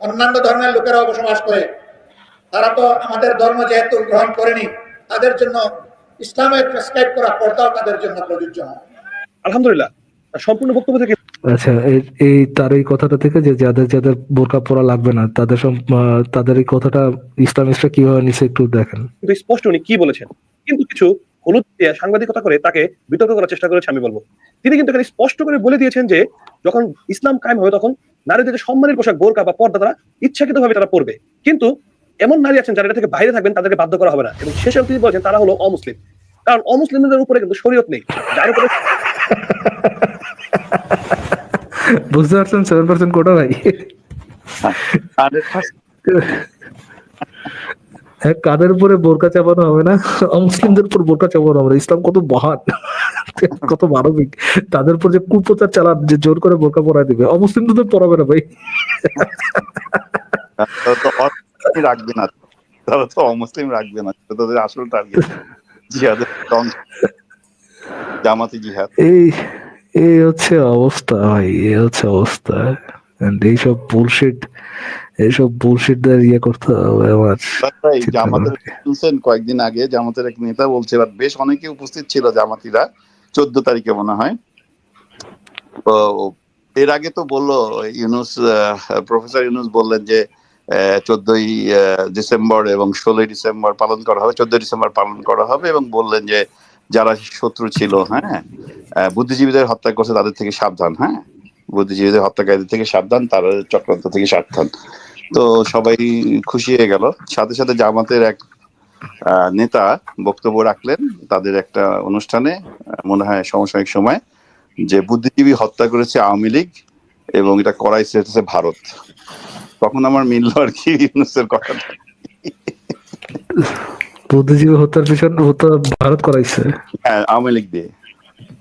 Speaker 9: অন্যান্য ধর্মের লোকেরাও বসবাস করে। তারা তো আমাদের ধর্ম যেহেতু গ্রহণ করেনি, তাদের জন্য ইসলামের প্রেসক্রাইব করা পর্দাও তাদের জন্য প্রযোজ্য হয়।
Speaker 10: আলহামদুলিল্লাহ, তার সম্পূর্ণ বক্তব্য থেকে
Speaker 1: আচ্ছা, তার এই কথাটা থেকে যে যাদের বোরকা পরা লাগবে না, তাদের এই কথাটা ইসলামিস্টরা কিভাবে নিচে একটু দেখেন।
Speaker 10: কিন্তু স্পষ্ট উনি কি বলেছেন, কিন্তু কিছু হলুদ দিয়ে সাংবাদিকতা করে তাকে বিতর্ক করার চেষ্টা করেছে আমি বলবো। তিনি কিন্তু এখানে স্পষ্ট করে বলে দিয়েছেন যে যখন ইসলাম কায়েম হবে তখন নারীদের যে সম্মানের পোশাক বোরকা বা পর্দা তারা ইচ্ছাকৃতভাবে তারা পরবে, কিন্তু এমন নারী আছেন যারা এটা থেকে বাইরে থাকবেন, তাদেরকে বাধ্য করা হবে না। এবং শেষে তিনি বলেছেন তারা হলো অমুসলিম, কারণ অমুসলিমদের উপরে কিন্তু শরীয়ত নেই, যার উপরে
Speaker 1: বুঝতে পারছেন 7% কোটা ভাই। হ্যাঁ, কাদের উপরে বোরকা চাপানো হবে না, অমুসলিমদের উপর বোরকা চাপানো হবে না। ইসলাম কত মহান, কত মানবিক, তাদের উপর যে কুপ্রচার চালান, যে জোর করে বোরকা পরায় দিবে, অমুসলিমদের তো পরাবে না ভাই।
Speaker 3: রাখবে না, তারা তো অমুসলিম রাখবে না, তাদের আসল টার্গেট জিহাদের, জামাতি জিহাদ।
Speaker 1: এই হচ্ছে অবস্থা ভাই, এই হচ্ছে অবস্থা। এইসব বুলশিটদের ইয়ে করতে হবে আমার।
Speaker 3: জামাতের শুনছেন কয়েকদিন আগে জামাতের এক নেতা বলছে, এবার বেশ অনেকে উপস্থিত ছিল জামাতিরা, 14 তারিখে মনে হয়। তো এর আগে তো বললো ইউনুস, প্রফেসর ইউনুস বললেন যে 14ই ডিসেম্বর এবং 16ই ডিসেম্বর পালন করা হবে, 14 ডিসেম্বর পালন করা হবে, এবং বললেন যে যারা শত্রু ছিল, হ্যাঁ, বুদ্ধিজীবীদের হত্যা করছে তাদের থেকে সাবধান, হ্যাঁ, বুদ্ধিজীবীদের হত্যাকারীদের থেকে সাবধান, তার চক্রান্ত থেকে সাবধান। তো সবাই খুশি হয়ে গেল। সাথে সাথে জামাতের এক নেতা বক্তব্য রাখলেন তাদের একটা অনুষ্ঠানে, মনে হয় সমসাময়িক সময়, যে বুদ্ধিজীবী হত্যা করেছে আওয়ামী লীগ এবং এটা করাইছে হচ্ছে ভারত। তখন আমার মিলল আর কি ইউনূসের কথাটা।
Speaker 1: বুদ্ধিজীবী হত্যার পিছনে ভারত করাইছে,
Speaker 3: হ্যাঁ, আওয়ামী লীগ দিয়ে।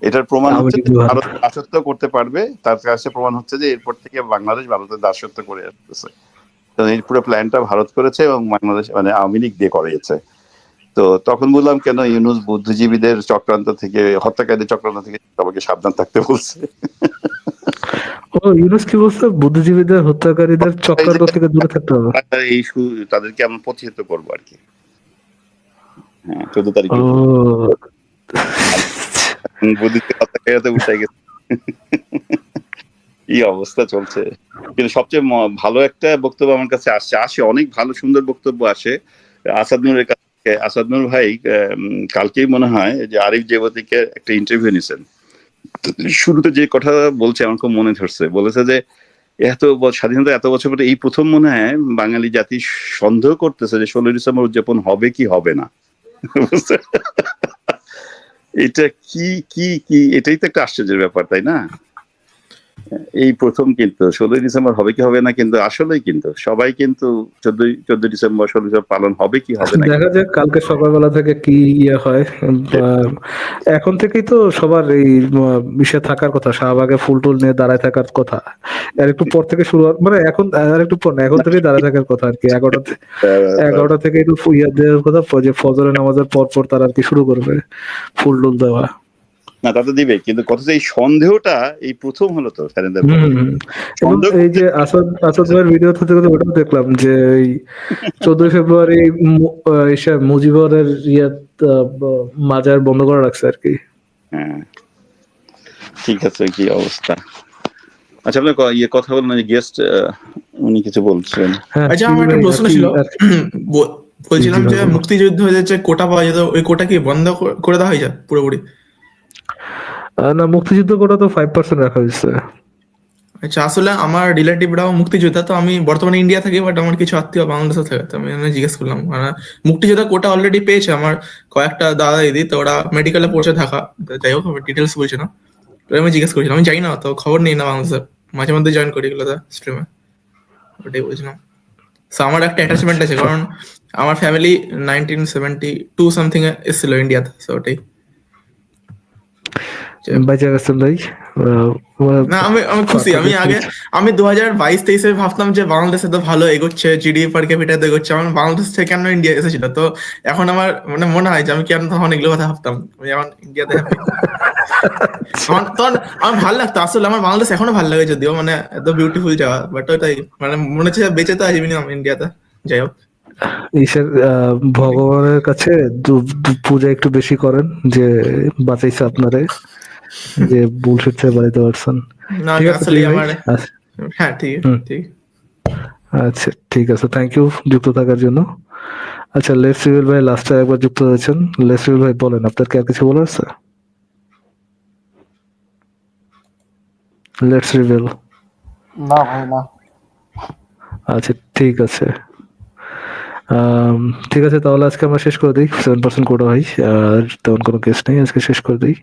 Speaker 3: এটার প্রমাণ হচ্ছে ভারত দাসত্ব করতে পারবে, তার কাছে প্রমাণ হচ্ছে যে এরপর থেকে বাংলাদেশ ভারতের দাসত্ব করে আসতেছে। তো এই পুরো প্ল্যানটা ভারত করেছে এবং বাংলাদেশ মানে আওয়ামী লীগ দিয়ে করিয়েছে। তো তখন বললাম কেন ইউনূস বুদ্ধিজীবীদের চক্রান্ত থেকে, হত্যাকারীদের চক্রান্ত থেকে সবাইকে সাবধান থাকতে বলছে।
Speaker 1: ও, ইউনূস কি বলছে? বুদ্ধিজীবীদের হত্যাকারীদের চক্রান্ত থেকে দূরে থাকতে হবে,
Speaker 3: এই তাদেরকে আমরা প্রতিহত করবো আর কি। হ্যাঁ, 14 তারিখে বুদ্ধিজীবী হত্যাকারীরা উঠে গেছে। কি অবস্থা চলছে। কিন্তু সবচেয়ে ভালো একটা বক্তব্য আমার কাছে আসে অনেক ভালো সুন্দর বক্তব্য আসে আসাদ নূরের কাছে। আসাদ নূর ভাই কালকেই মনে হয় যে আরিফ জেবতিকে একটা ইন্টারভিউ নিছেন, শুরুতে যে কথা বলছে আমার খুব মনে ধরছে। বলেছে যে স্বাধীনতা এত বছর পরে এই প্রথম মনে হয় বাঙালি জাতি সন্দেহ করতেছে যে 16ই ডিসেম্বর উদযাপন হবে কি হবে না। এটা কি কি কি এটাই তো একটা আশ্চর্যের ব্যাপার, তাই না? এই প্রথম কিন্তু 16ই ডিসেম্বর হবে কি হবে না, কিন্তু আসলেই কিন্তু সবাই কিন্তু 14 ডিসেম্বর 16 ডিসেম্বর পালন হবে কি হবে না।
Speaker 1: দেখা যাক কালকে সকালবেলা থেকে কি ইয়ে হয়। এখন থেকেই তো সবার এই বিষয়ে থাকার কথা, শাহবাগে ফুল টুল নিয়ে দাঁড়ায় থাকার কথা। আর একটু পর থেকে শুরু মানে এখন আর একটু পর না, এখন থেকেই দাঁড়ায় থাকার কথা আর কি। 11টা থেকে একটু ইয়ে দেওয়ার কথা, যে ফজরের নামাজের পর পর তারা আর কি শুরু করবে ফুল টুল দেওয়া।
Speaker 3: না তাতে দিবে, কিন্তু কত এই সন্দেহটা এই প্রথম হলো তো স্বাধীনতার পরে।
Speaker 1: এবং এই যে আসাদ ভাইয়ের ভিডিও থেকে ওটাও দেখলাম যে এই 14 ফেব্রুয়ারি মুজিবরের মাজার বন্ধ করে রাখছে আর কি।
Speaker 3: হ্যাঁ ঠিক আছে, কি অবস্থা। আচ্ছা আপনার কথা বললেন গেস্ট উনি কিছু বলছেন।
Speaker 1: হ্যাঁ,
Speaker 8: আচ্ছা আমার একটা প্রশ্ন ছিল, বলছিলাম যে মুক্তিযুদ্ধ যে কোটা পাওয়া যেত, ওই কোটা কি বন্ধ করে দেওয়া হয়েছে পুরোপুরি?
Speaker 1: না, মুক্তিযুদ্ধ কোটা তো 5% রাখা হয়েছে।
Speaker 8: আচ্ছা আসলে আমার রিলেটিভরাও মুক্তিযোদ্ধা, তো আমি বর্তমানে ইন্ডিয়া থাকি, বাট আমার কিছু আত্মীয় বাংলাদেশে থাকে, তো আমি জিজ্ঞেস করলাম। মানে মুক্তিযোদ্ধা কোটা অলরেডি পেয়েছে আমার কয়েকটা দাদা দিদি, তো ওরা মেডিকেলে পড়ছে ঢাকা, যাই হোক ডিটেলস বলছি না। তো আমি জিজ্ঞেস করেছিলাম, আমি জানি না তো, খবর নেই না বাংলাদেশে, মাঝে মধ্যে জয়েন করি এগুলো স্ট্রিমে, ওটাই বলছিলাম। সো আমার একটা অ্যাটাচমেন্ট আছে, কারণ আমার ফ্যামিলি 1972 সামথিং এ এসেছিল ইন্ডিয়াতে, সো ওটাই।
Speaker 1: বেঁচে গেছেন ভাই।
Speaker 8: না আমি খুশি। আমি 2022-23 ভাবতাম যে বাংলাদেশে তো ভালো এগোচ্ছে, জিডিপি পার ক্যাপিটা এগোচ্ছে, আমার বাংলাদেশ থেকে কেন ইন্ডিয়া এসেছিল। তো এখন আমার মানে মনে হয় যে আমি কেন তখন এগুলো কথা ভাবতাম, আমি এখন ইন্ডিয়াতে হ্যাপি। তখন আমার ভালো লাগতো, আসলে আমার বাংলাদেশ এখনো ভালো লাগে, যদিও মানে এত বিউটিফুল জায়গা, বাট ওটাই মানে মনে হচ্ছে বেঁচে তো আসবি না আমি ইন্ডিয়াতে। যাই হোক,
Speaker 1: ঈশ্বর ভগবানের কাছে পূজা একটু বেশি করেন যে বাঁচাইছে আপনারে, যে বুলশিট থেকে বাড়াইতে পারছেন।
Speaker 8: না
Speaker 1: ঠিক আছে
Speaker 8: আসলে
Speaker 1: ভাই।
Speaker 8: আমার হ্যাঁ ঠিক ঠিক।
Speaker 1: আচ্ছা ঠিক আছে, থ্যাংক ইউ যুক্ত থাকার জন্য। আচ্ছা লেটস রিভিল ভাই লাস্টে একবার যুক্ত হয়েছেন। লেটস রিভিল ভাই বলেন, আপনার কি আর কিছু বলার আছে? Let's reveal.
Speaker 7: না ভাই না।
Speaker 1: আচ্ছা ঠিক আছে, ঠিক আছে তাহলে আজকে আমরা শেষ করে দিই। 7% কোটা ভাই, আর তেমন কোনো কেস নেই, আজকে শেষ করে দিই।